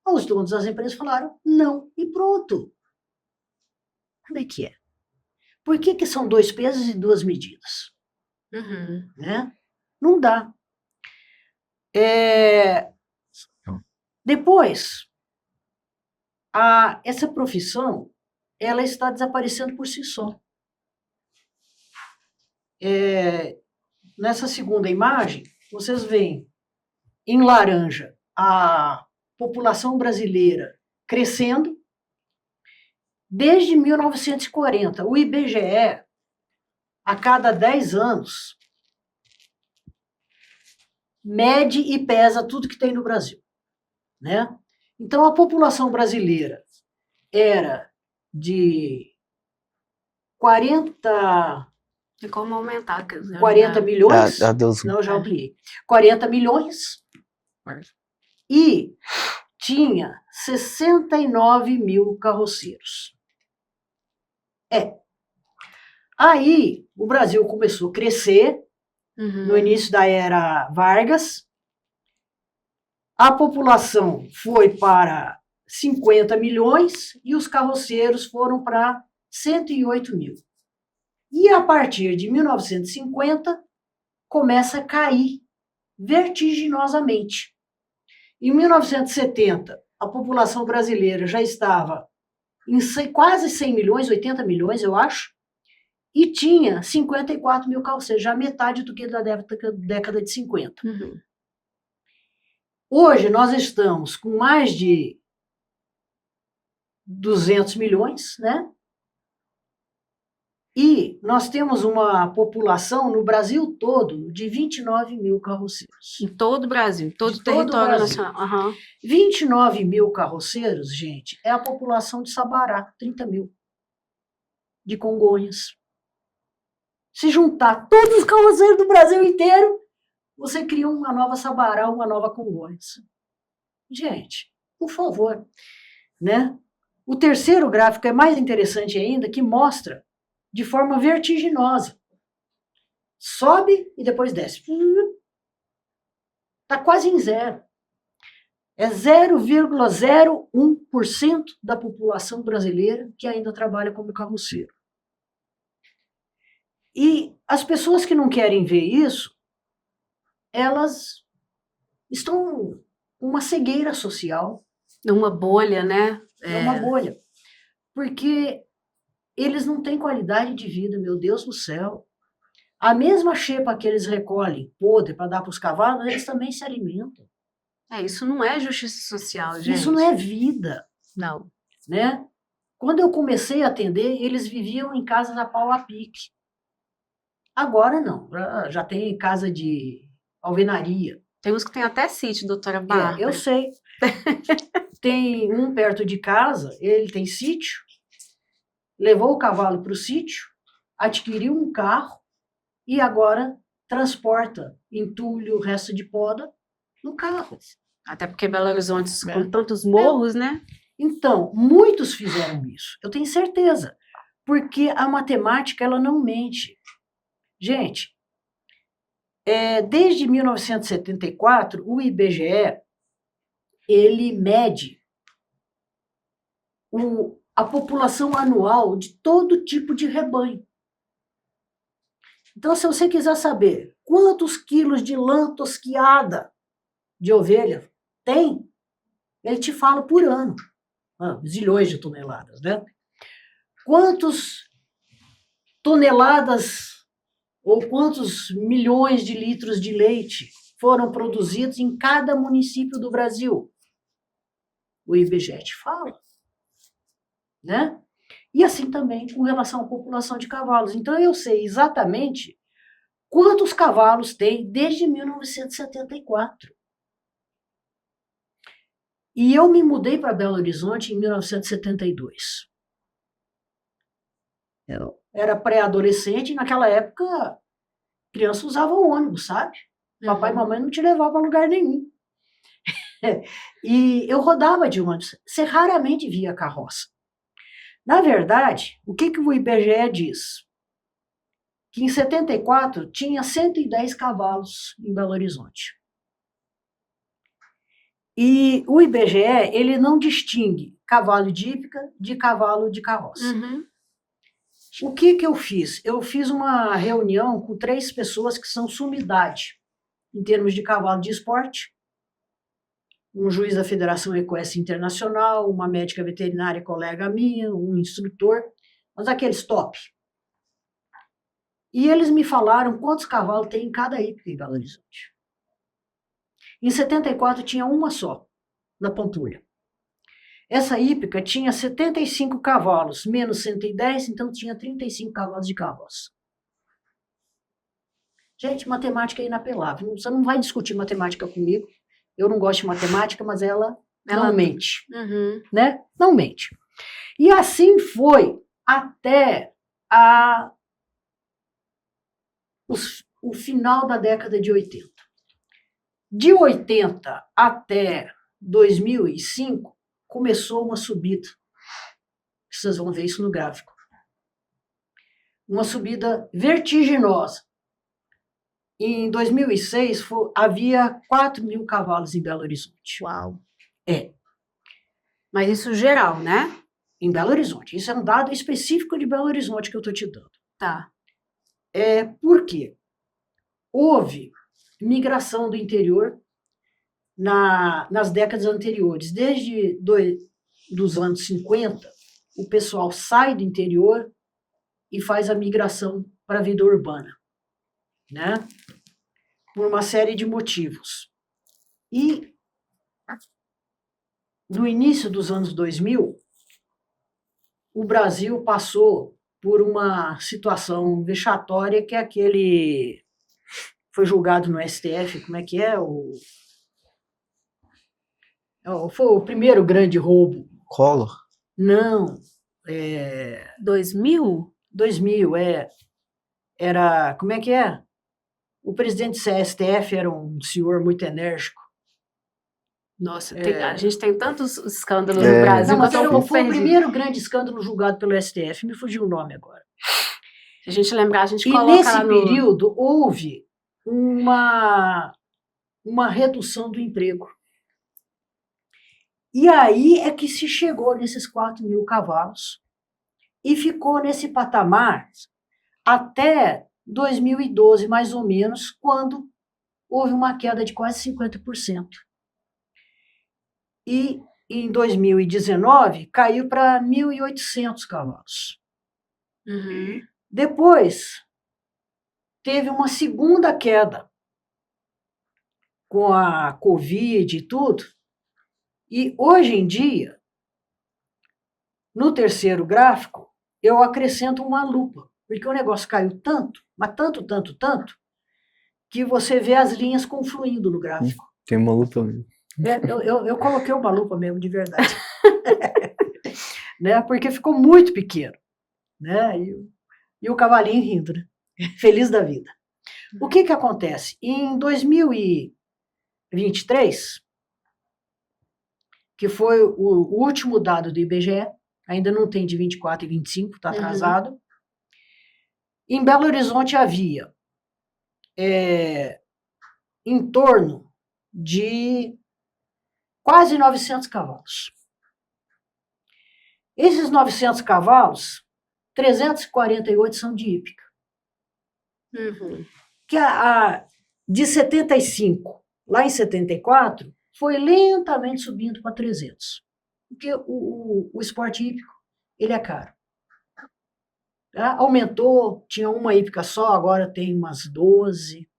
Os donos das empresas falaram não e pronto. Como é que é? Por que são 2 pesos e 2 medidas? Uhum. Né? Não dá. Depois, essa profissão, ela está desaparecendo por si só. Nessa segunda imagem, vocês veem em laranja a população brasileira crescendo. Desde 1940, o IBGE, a cada 10 anos, mede e pesa tudo que tem no Brasil. Né? Então, a população brasileira era de 40 Tem como aumentar. 40 milhões. Deus. Não, eu já ampliei. 40 milhões. E tinha 69 mil carroceiros. Aí, o Brasil começou a crescer, no início da era Vargas, a população foi para 50 milhões e os carroceiros foram para 108 mil. E a partir de 1950, começa a cair vertiginosamente. Em 1970, a população brasileira já estava em quase 100 milhões, 80 milhões, eu acho, e tinha 54 mil carroceiros, já metade do que da década de 50. Hoje, nós estamos com mais de 200 milhões, né? E nós temos uma população no Brasil todo de 29 mil carroceiros. Em todo o Brasil, em todo o território nacional. 29 mil carroceiros, gente, é a população de Sabará, 30 mil, de Congonhas. Se juntar todos os carroceiros do Brasil inteiro, você cria uma nova Sabará, uma nova Congonhas. Gente, por favor, né? O terceiro gráfico é mais interessante ainda, que mostra de forma vertiginosa. Sobe e depois desce. Está quase em zero. É 0,01% da população brasileira que ainda trabalha como carroceiro. E as pessoas que não querem ver isso, elas estão com uma cegueira social. Uma bolha, né? É uma bolha. Porque eles não têm qualidade de vida, meu Deus do céu. A mesma xepa que eles recolhem podre para dar para os cavalos, eles também se alimentam. Isso não é justiça social, gente. Isso não é vida. Não. Né? Quando eu comecei a atender, eles viviam em casas a pau a pique. Agora não, já tem casa de alvenaria. Tem uns que tem até sítio, doutora Bárbara. Eu sei. Tem um perto de casa, ele tem sítio, levou o cavalo para o sítio, adquiriu um carro e agora transporta entulho, resto de poda no carro. Até porque Belo Horizonte, com tantos morros, né? Então, muitos fizeram isso, eu tenho certeza, porque a matemática ela não mente. Gente, desde 1974, o IBGE, ele mede a população anual de todo tipo de rebanho. Então, se você quiser saber quantos quilos de lã tosquiada de ovelha tem, ele te fala por ano. Zilhões de toneladas, né? Quantos toneladas ou quantos milhões de litros de leite foram produzidos em cada município do Brasil? O IBGE te fala. Né? E assim também com relação à população de cavalos. Então, eu sei exatamente quantos cavalos tem desde 1974. E eu me mudei para Belo Horizonte em 1972. Eu era pré-adolescente e naquela época criança usava ônibus, sabe? Papai e mamãe não te levavam a lugar nenhum. E eu rodava de ônibus. Você raramente via carroça. Na verdade, o que o IBGE diz? Que em 74 tinha 110 cavalos em Belo Horizonte. E o IBGE, ele não distingue cavalo de hípica de cavalo de carroça. O que eu fiz? Eu fiz uma reunião com 3 pessoas que são sumidade em termos de cavalo de esporte, um juiz da Federação Equestre Internacional, uma médica veterinária colega minha, um instrutor, mas aqueles top. E eles me falaram quantos cavalos tem em cada hípica em Belo Horizonte. Em 74 tinha uma só, na Pampulha. Essa hípica tinha 75 cavalos, menos 110, então tinha 35 cavalos de carroça. Gente, matemática é inapelável. Você não vai discutir matemática comigo. Eu não gosto de matemática, mas ela não mente. Né? Não mente. E assim foi até o final da década de 80. De 80 até 2005, começou uma subida. Vocês vão ver isso no gráfico. Uma subida vertiginosa. Em 2006, havia 4 mil cavalos em Belo Horizonte. Uau. É. Mas isso geral, né? Em Belo Horizonte. Isso é um dado específico de Belo Horizonte que eu estou te dando. Tá. Por quê? Houve migração do interior nas décadas anteriores. Desde dos anos 50, o pessoal sai do interior e faz a migração para a vida urbana, né? Por uma série de motivos. E no início dos anos 2000, o Brasil passou por uma situação vexatória, que é aquele... Foi julgado no STF, como é que é? Foi o primeiro grande roubo. Collor? Não. 2000? 2000, era... Como é que é? O presidente do STF era um senhor muito enérgico. Nossa, a gente tem tantos escândalos no É. Brasil. Não, mas que eu tô um pouco foi o perdida. primeiro grande escândalo julgado pelo STF. Me fugiu o nome agora. Se a gente lembrar, a gente E coloca nesse lá no... período houve uma redução do emprego. E aí é que se chegou nesses 4 mil cavalos e ficou nesse patamar até 2012, mais ou menos, quando houve uma queda de quase 50%. E em 2019 caiu para 1.800 cavalos. Uhum. Depois teve uma segunda queda com a Covid e tudo. E hoje em dia, no terceiro gráfico, eu acrescento uma lupa, porque o negócio caiu tanto, mas tanto, tanto, tanto, que você vê as linhas confluindo no gráfico. Tem uma lupa mesmo. Eu coloquei uma lupa mesmo, de verdade. Né? Porque ficou muito pequeno. Né? E o cavalinho rindo, né? Feliz da vida. O que acontece? Em 2023, que foi o último dado do IBGE, ainda não tem de 24 e 25, está atrasado. Em Belo Horizonte havia em torno de quase 900 cavalos. Esses 900 cavalos, 348 são de hípica. Uhum. Que de 75, lá em 74, foi lentamente subindo para 300. Porque o esporte hípico, ele é caro. Tá? Aumentou, tinha uma hípica só, agora tem umas 12.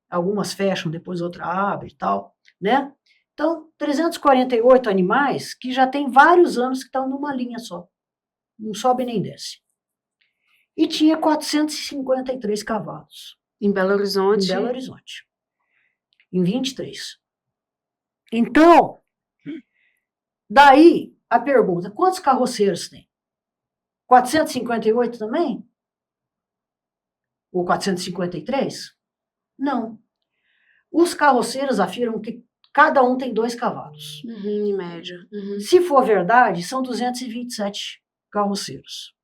Algumas fecham, depois outra abre e tal, né? Então, 348 animais que já tem vários anos que estão numa linha só. Não sobe nem desce. E tinha 453 cavalos. Em Belo Horizonte. Em Belo Horizonte. Em 23. Então, daí a pergunta, quantos carroceiros tem? 458 também? Ou 453? Não. Os carroceiros afirmam que cada um tem 2 cavalos. Uhum, em média. Uhum. Se for verdade, são 227 carroceiros.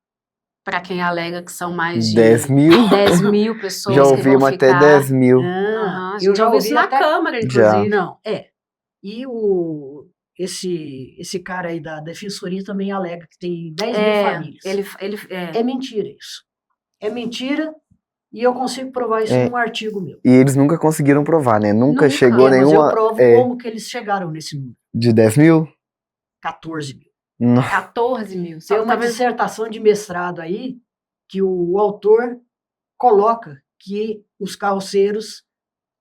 Para quem alega que são mais de 10 mil? 10 mil pessoas Já que vão ouvimos ficar. até 10 mil. Aham, Eu já ouvi ouvi isso na até... Câmara, Já. inclusive. Não, E esse cara aí da Defensoria também alega que tem 10 mil famílias. É mentira isso. É mentira e eu consigo provar isso num artigo meu. E eles nunca conseguiram provar, né? Nunca chegou Mas nenhuma... eu provo como que eles chegaram nesse número. De 10 mil? 14 mil. Não. 14 mil. Tem uma dissertação de mestrado aí que o autor coloca que os carroceiros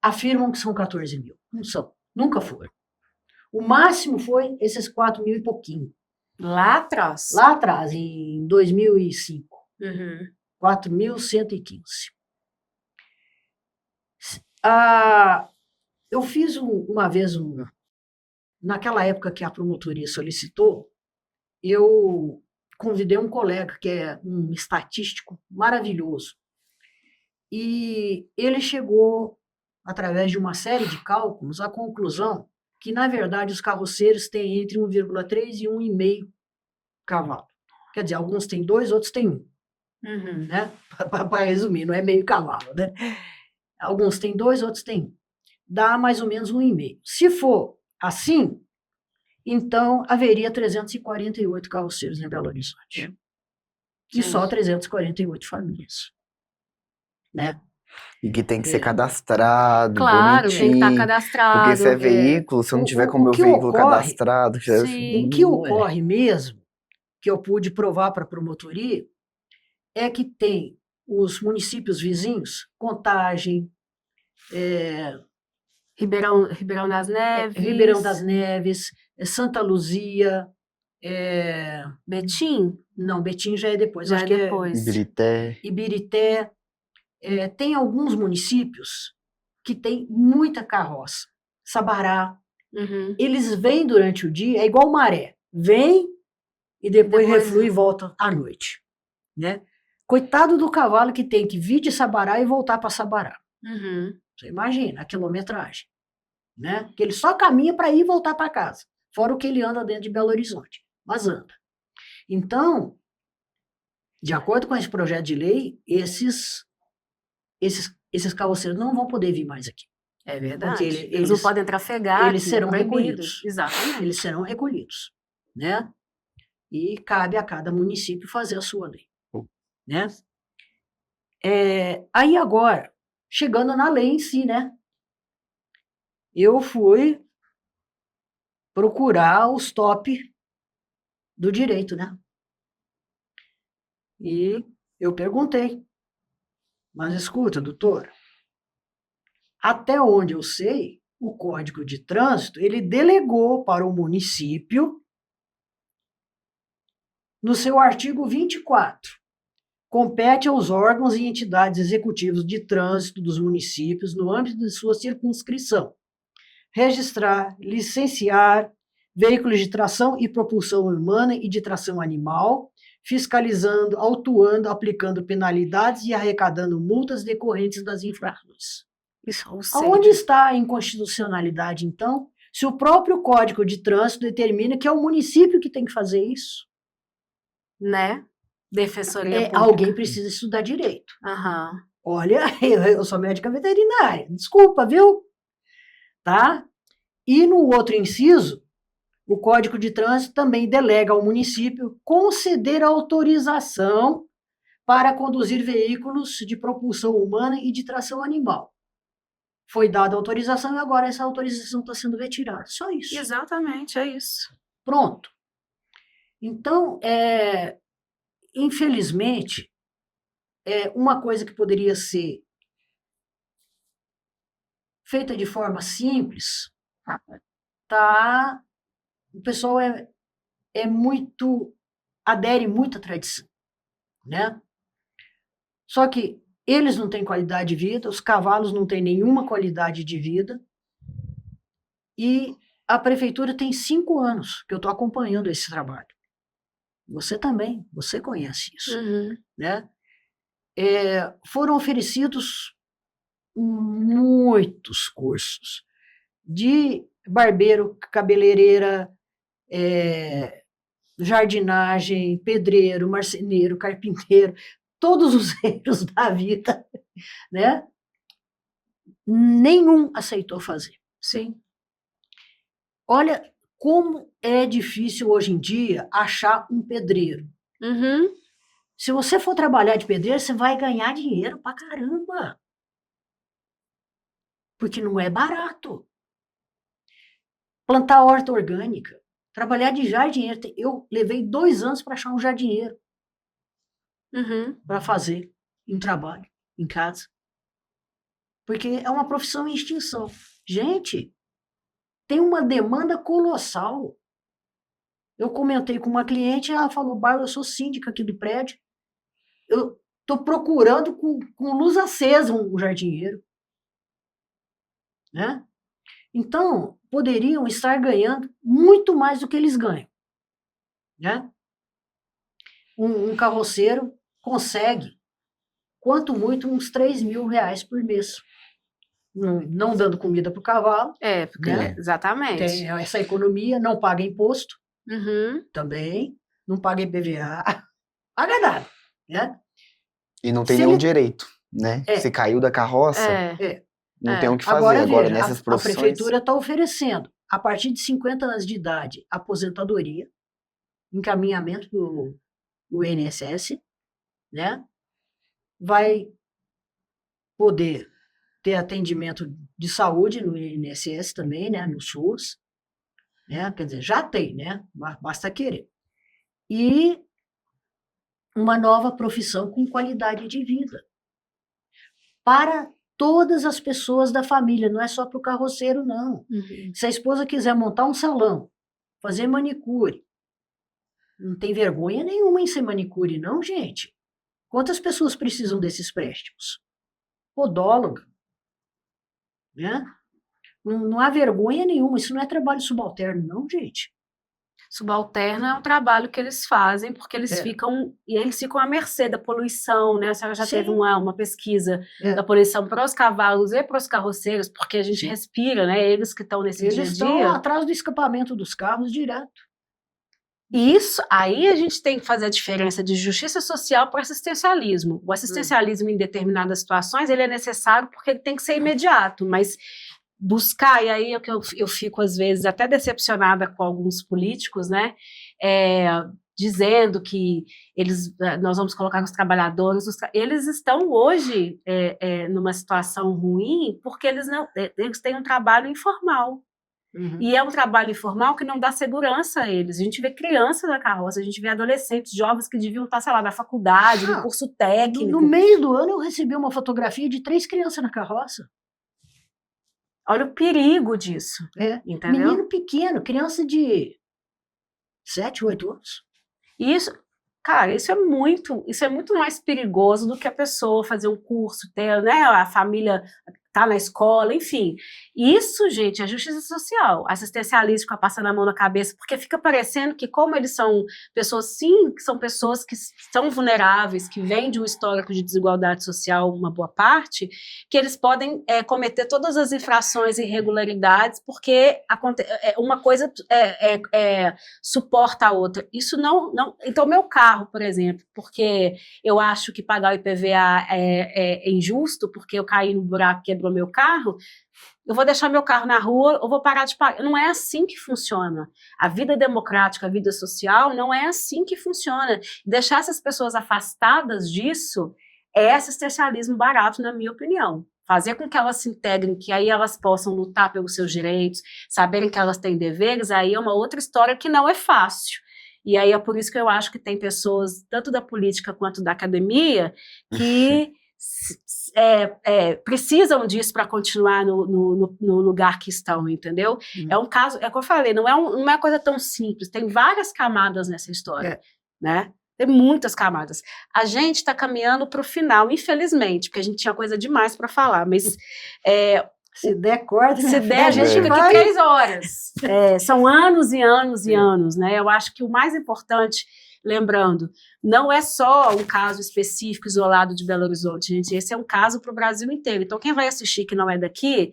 afirmam que são 14 mil. Não são. Nunca foram. O máximo foi esses 4 mil e pouquinho. Lá atrás? Lá atrás, em 2005. Uhum. 4.115. Eu fiz uma vez, naquela época que a promotoria solicitou, eu convidei um colega que é um estatístico maravilhoso. E ele chegou, através de uma série de cálculos, à conclusão que, na verdade, os carroceiros têm entre 1,3 e 1,5 cavalo. Quer dizer, alguns têm 2, outros têm 1. Uhum. Né? Para resumir, não é meio cavalo, né? Alguns têm 2, outros têm 1. Dá mais ou menos 1,5. Se for assim, então haveria 348 carroceiros em Belo Horizonte. E só 348 famílias. Né? E que tem que ser cadastrado, Claro, tem que estar bonitinho. cadastrado. Porque se é veículo, se eu não tiver com o meu que veículo ocorre- cadastrado, já Sim. O que não é. ocorre mesmo, que eu pude provar para a promotoria, é que tem os municípios vizinhos, Contagem, Ribeirão das Neves. Ribeirão das Neves, Santa Luzia, Betim? não, Betim já é depois, Já acho é que depois. Ibirité. Ibirité. Tem alguns municípios que tem muita carroça. Sabará. Uhum. Eles vêm durante o dia, é igual maré. Vem e depois reflui e volta à noite. Né? Coitado do cavalo que tem que vir de Sabará e voltar para Sabará. Uhum. Você imagina a quilometragem. Né? Que ele só caminha para ir e voltar para casa. Fora o que ele anda dentro de Belo Horizonte. Mas anda. Então, de acordo com esse projeto de lei, esses carroceiros não vão poder vir mais aqui. É verdade. Porque eles não podem trafegar. eles aqui, serão é proibido. recolhidos. Exatamente. Eles serão recolhidos. Né? E cabe a cada município fazer a sua lei. Né? Aí agora, chegando na lei em si, né? Eu fui procurar os top do direito, né? E eu perguntei, mas escuta, doutor, até onde eu sei, o Código de Trânsito, ele delegou para o município, no seu artigo 24, compete aos órgãos e entidades executivos de trânsito dos municípios, no âmbito de sua circunscrição, registrar, licenciar veículos de tração e propulsão humana e de tração animal, fiscalizando, autuando, aplicando penalidades e arrecadando multas decorrentes das infrações. Isso, ou Aonde seja, está a inconstitucionalidade, então, se o próprio Código de Trânsito determina que é o município que tem que fazer isso? né? Defensoria Pública. Alguém precisa estudar direito. Aham. Olha, eu sou médica veterinária, desculpa, viu? Tá? E no outro inciso, o Código de Trânsito também delega ao município conceder autorização para conduzir veículos de propulsão humana e de tração animal. Foi dada a autorização e agora essa autorização está sendo retirada. Só isso. Exatamente, é isso. Pronto. Então, infelizmente, uma coisa que poderia ser feita de forma simples, o pessoal adere muito à tradição, né? Só que eles não têm qualidade de vida, os cavalos não têm nenhuma qualidade de vida, e a prefeitura tem 5 anos que eu estou acompanhando esse trabalho. Você também, você conhece isso, né? Foram oferecidos muitos cursos de barbeiro, cabeleireira, jardinagem, pedreiro, marceneiro, carpinteiro, todos os reinos da vida, né? Nenhum aceitou fazer. Sim. Olha como é difícil hoje em dia achar um pedreiro. Uhum. Se você for trabalhar de pedreiro, você vai ganhar dinheiro pra caramba. Porque não é barato. Plantar horta orgânica, trabalhar de jardineiro. Eu levei 2 anos para achar um jardineiro para fazer em trabalho, em casa. Porque é uma profissão em extinção. Gente, tem uma demanda colossal. Eu comentei com uma cliente, ela falou, Bárbara, eu sou síndica aqui do prédio. Eu estou procurando com luz acesa um jardineiro. Né? Então, poderiam estar ganhando muito mais do que eles ganham. Né? Um carroceiro consegue, quanto muito, uns R$3.000 por mês. não dando comida para o cavalo, Porque, né? exatamente. Tem essa economia, não paga imposto Uhum. também, não paga IPVA, paga nada, né? E não tem Se nenhum ele- direito, né? É. Você caiu da carroça, não tem o que fazer. Agora, Agora, veja, nessas a profissões... prefeitura está oferecendo, a partir de 50 anos de idade, aposentadoria, encaminhamento do INSS, né? Vai poder ter atendimento de saúde no INSS também, né? No SUS, né? Quer dizer, já tem, né? Basta querer. E uma nova profissão com qualidade de vida para todas as pessoas da família, não é só para o carroceiro, não. Uhum. Se a esposa quiser montar um salão, fazer manicure, não tem vergonha nenhuma em ser manicure, não, gente. Quantas pessoas precisam desses préstimos? Podóloga, né? Não há vergonha nenhuma, isso não é trabalho subalterno, não, gente. Subalterno é um trabalho que eles fazem porque eles É. ficam à mercê da poluição, né? A senhora já Sim. teve uma pesquisa É. da poluição para os cavalos e para os carroceiros, porque a gente Sim. respira, né? Eles que estão nesse Eles dia a estão dia. atrás do escapamento dos carros direto. Isso, aí a gente tem que fazer a diferença de justiça social para assistencialismo. O assistencialismo em determinadas situações ele é necessário porque ele tem que ser imediato, mas buscar, e aí é que eu fico às vezes até decepcionada com alguns políticos, né, dizendo que nós vamos colocar os trabalhadores, eles estão hoje numa situação ruim porque eles têm um trabalho informal. Uhum. E é um trabalho informal que não dá segurança a eles. A gente vê crianças na carroça, a gente vê adolescentes, jovens que deviam estar, sei lá, na faculdade, no curso técnico. No meio do ano eu recebi uma fotografia de 3 crianças na carroça. Olha o perigo disso, entendeu? Menino pequeno, criança de 7, 8 anos. Isso, cara, isso é muito mais perigoso do que a pessoa fazer um curso, ter, né, a família tá na escola, enfim. Isso, gente, é justiça social. Assistencialismo fica passando a mão na cabeça, porque fica parecendo que como eles são pessoas, sim, que são pessoas que são vulneráveis, que vêm de um histórico de desigualdade social, uma boa parte, que eles podem cometer todas as infrações e irregularidades, porque uma coisa suporta a outra. Isso não... Então, meu carro, por exemplo, porque eu acho que pagar o IPVA é injusto, porque eu caí no buraco, quebrou meu carro, eu vou deixar meu carro na rua, eu vou parar de pagar. Não é assim que funciona. A vida democrática, a vida social, não é assim que funciona. Deixar essas pessoas afastadas disso é assistencialismo barato, na minha opinião. Fazer com que elas se integrem, que aí elas possam lutar pelos seus direitos, saberem que elas têm deveres, aí é uma outra história que não é fácil. E aí é por isso que eu acho que tem pessoas, tanto da política quanto da academia, que precisam disso para continuar no lugar que estão, entendeu? É um caso, é o que eu falei, não é uma coisa tão simples, tem várias camadas nessa história, né? Tem muitas camadas. A gente está caminhando para o final, infelizmente, porque a gente tinha coisa demais para falar, mas... se der corda, se der, a gente fica aqui 3 horas. São anos e anos e anos, né? Eu acho que o mais importante, lembrando, não é só um caso específico, isolado de Belo Horizonte, gente. Esse é um caso para o Brasil inteiro. Então, quem vai assistir que não é daqui,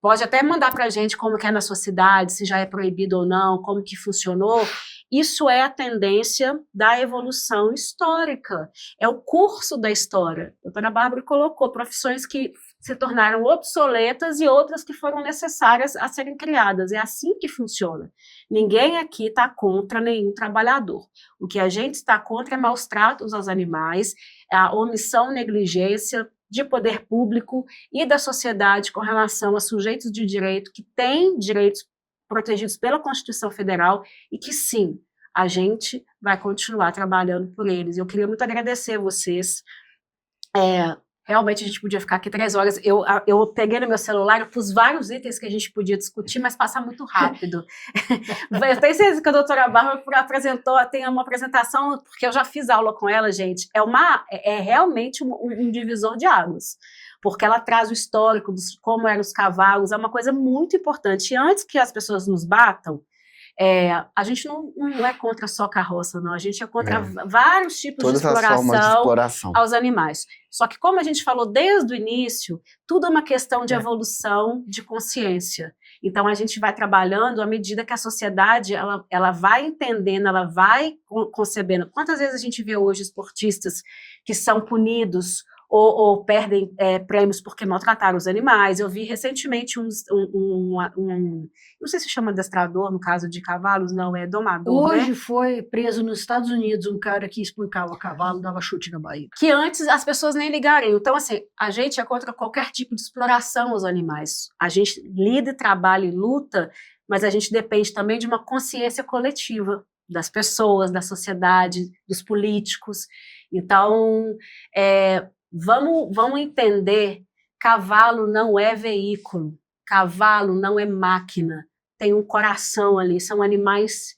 pode até mandar para a gente como que é na sua cidade, se já é proibido ou não, como que funcionou. Isso é a tendência da evolução histórica. É o curso da história. A doutora Bárbara colocou profissões que se tornaram obsoletas e outras que foram necessárias a serem criadas. É assim que funciona. Ninguém aqui está contra nenhum trabalhador. O que a gente está contra é maus tratos aos animais, a omissão, negligência de poder público e da sociedade com relação a sujeitos de direito que têm direitos protegidos pela Constituição Federal e que, sim, a gente vai continuar trabalhando por eles. Eu queria muito agradecer vocês. Realmente a gente podia ficar aqui 3 horas. Eu peguei no meu celular, eu pus vários itens que a gente podia discutir, mas passa muito rápido. Eu tenho certeza que a doutora Bárbara apresentou, tem uma apresentação, porque eu já fiz aula com ela, gente. É realmente um divisor de águas, porque ela traz o histórico, como eram os cavalos, é uma coisa muito importante. E antes que as pessoas nos batam, A gente não é contra só carroça, não. A gente é contra vários tipos Todas de as formas de exploração aos animais. Só que, como a gente falou desde o início, tudo é uma questão de evolução de consciência. Então, a gente vai trabalhando à medida que a sociedade ela vai entendendo, ela vai concebendo. Quantas vezes a gente vê hoje esportistas que são punidos ou perdem prêmios porque maltrataram os animais? Eu vi recentemente não sei se chama adestrador, no caso de cavalos, não, é domador, Hoje né? foi preso nos Estados Unidos um cara que espancava cavalo, dava chute na barriga. Que antes as pessoas nem ligariam. Então, assim, a gente é contra qualquer tipo de exploração aos animais. A gente lida, trabalha e luta, mas a gente depende também de uma consciência coletiva das pessoas, da sociedade, dos políticos. Então, vamos entender, cavalo não é veículo, cavalo não é máquina, tem um coração ali, são animais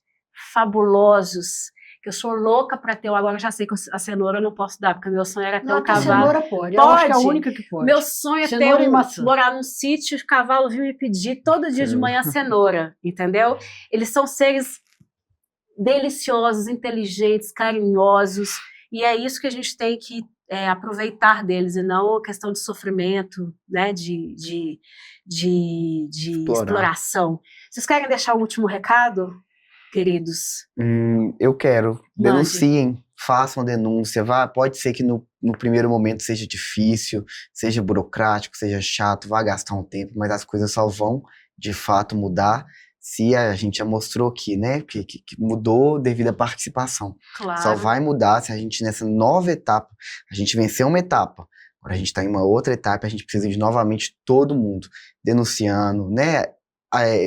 fabulosos, que eu sou louca para ter. Agora eu já sei que a cenoura eu não posso dar, porque meu sonho era ter um cavalo. A cenoura pode, eu acho que é a única que pode. Meu sonho é cenoura morar num sítio, o cavalo vir me pedir todo dia de manhã cenoura, entendeu? Eles são seres deliciosos, inteligentes, carinhosos, e é isso que a gente tem que aproveitar deles, e não a questão de sofrimento, né, de exploração. Vocês querem deixar o último recado, queridos? Eu quero. Denunciem, façam denúncia. Pode ser que no primeiro momento seja difícil, seja burocrático, seja chato, vá gastar um tempo, mas as coisas só vão, de fato, mudar se a gente já mostrou aqui, né, que mudou devido à participação. Claro. Só vai mudar se a gente, nessa nova etapa, a gente vencer uma etapa. Agora a gente está em uma outra etapa, a gente precisa de novamente todo mundo denunciando, né?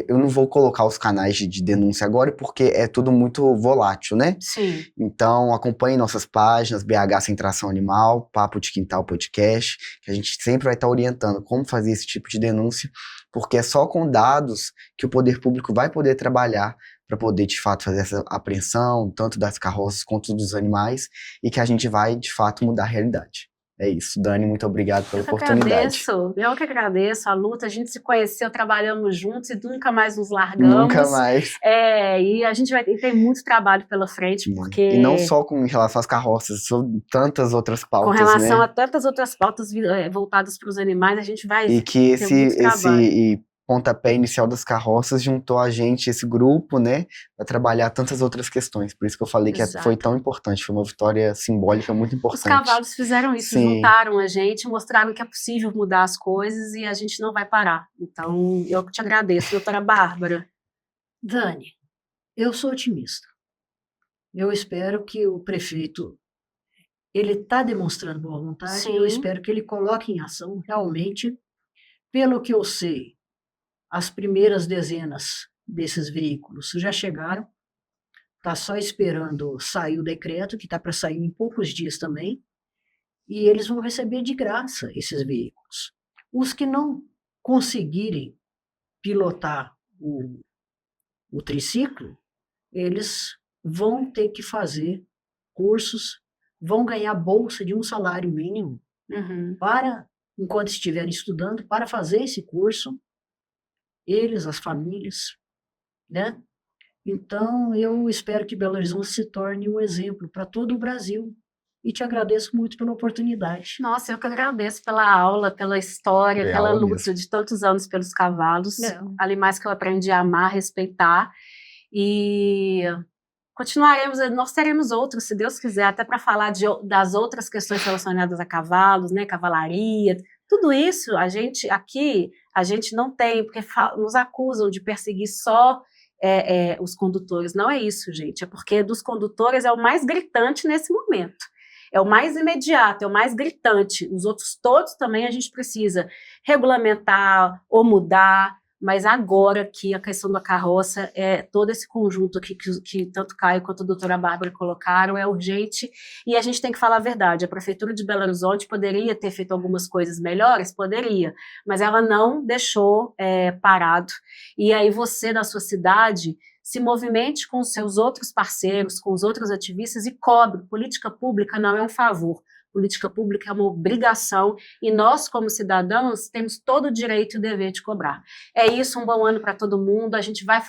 Eu não vou colocar os canais de denúncia agora, porque é tudo muito volátil, né? Sim. Então, acompanhe nossas páginas, BH Sem Tração Animal, Papo de Quintal Podcast, que a gente sempre vai estar orientando como fazer esse tipo de denúncia, porque é só com dados que o poder público vai poder trabalhar para poder, de fato, fazer essa apreensão, tanto das carroças quanto dos animais, e que a gente vai, de fato, mudar a realidade. É isso, Dani, muito obrigado pela oportunidade. Eu que agradeço a luta, a gente se conheceu, trabalhamos juntos e nunca mais nos largamos. Nunca mais. E a gente tem muito trabalho pela frente, porque... E não só em relação às carroças, sobre tantas outras pautas, com relação né? a tantas outras pautas voltadas para os animais, a gente vai E que ter muito trabalho. esse pontapé inicial das carroças juntou a gente, esse grupo, né, para trabalhar tantas outras questões. Por isso que eu falei que foi tão importante, foi uma vitória simbólica muito importante. Os cavalos fizeram isso, juntaram a gente, mostraram que é possível mudar as coisas e a gente não vai parar. Então, eu te agradeço, doutora Bárbara. Dani, eu sou otimista. Eu espero que o prefeito, ele está demonstrando boa vontade. Sim. Eu espero que ele coloque em ação, realmente, pelo que eu sei, as primeiras dezenas desses veículos já chegaram, está só esperando sair o decreto, que está para sair em poucos dias também, e eles vão receber de graça esses veículos. Os que não conseguirem pilotar o triciclo, eles vão ter que fazer cursos, vão ganhar bolsa de um salário mínimo para, enquanto estiverem estudando, para fazer esse curso, eles, as famílias, né? Então, eu espero que Belo Horizonte se torne um exemplo para todo o Brasil. E te agradeço muito pela oportunidade. Nossa, eu que agradeço pela aula, pela história, pela luta de tantos anos pelos cavalos, animais que eu aprendi a amar, respeitar. E continuaremos, nós teremos outros, se Deus quiser, até para falar das outras questões relacionadas a cavalos, né, cavalaria. Tudo isso, a gente não tem, porque nos acusam de perseguir só os condutores. Não é isso, gente, é porque dos condutores é o mais gritante nesse momento. É o mais imediato, é o mais gritante. Os outros todos também a gente precisa regulamentar ou mudar, mas agora que a questão da carroça, todo esse conjunto aqui que tanto Caio quanto a doutora Bárbara colocaram, é urgente, e a gente tem que falar a verdade. A Prefeitura de Belo Horizonte poderia ter feito algumas coisas melhores? Poderia, mas ela não deixou parado. E aí você, na sua cidade, se movimente com os seus outros parceiros, com os outros ativistas e cobre. Política pública não é um favor. política pública é uma obrigação e nós, como cidadãos, temos todo o direito e o dever de cobrar. É isso, um bom ano para todo mundo. A gente vai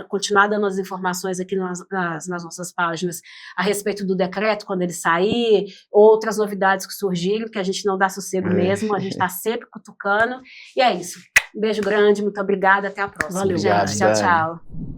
continuar dando as informações aqui nas nossas páginas a respeito do decreto, quando ele sair, outras novidades que surgiram, que a gente não dá sossego mesmo, a gente está sempre cutucando. E é isso. Um beijo grande, muito obrigada, até a próxima. Valeu. Gente. Obrigado, Tchau, Dani. tchau.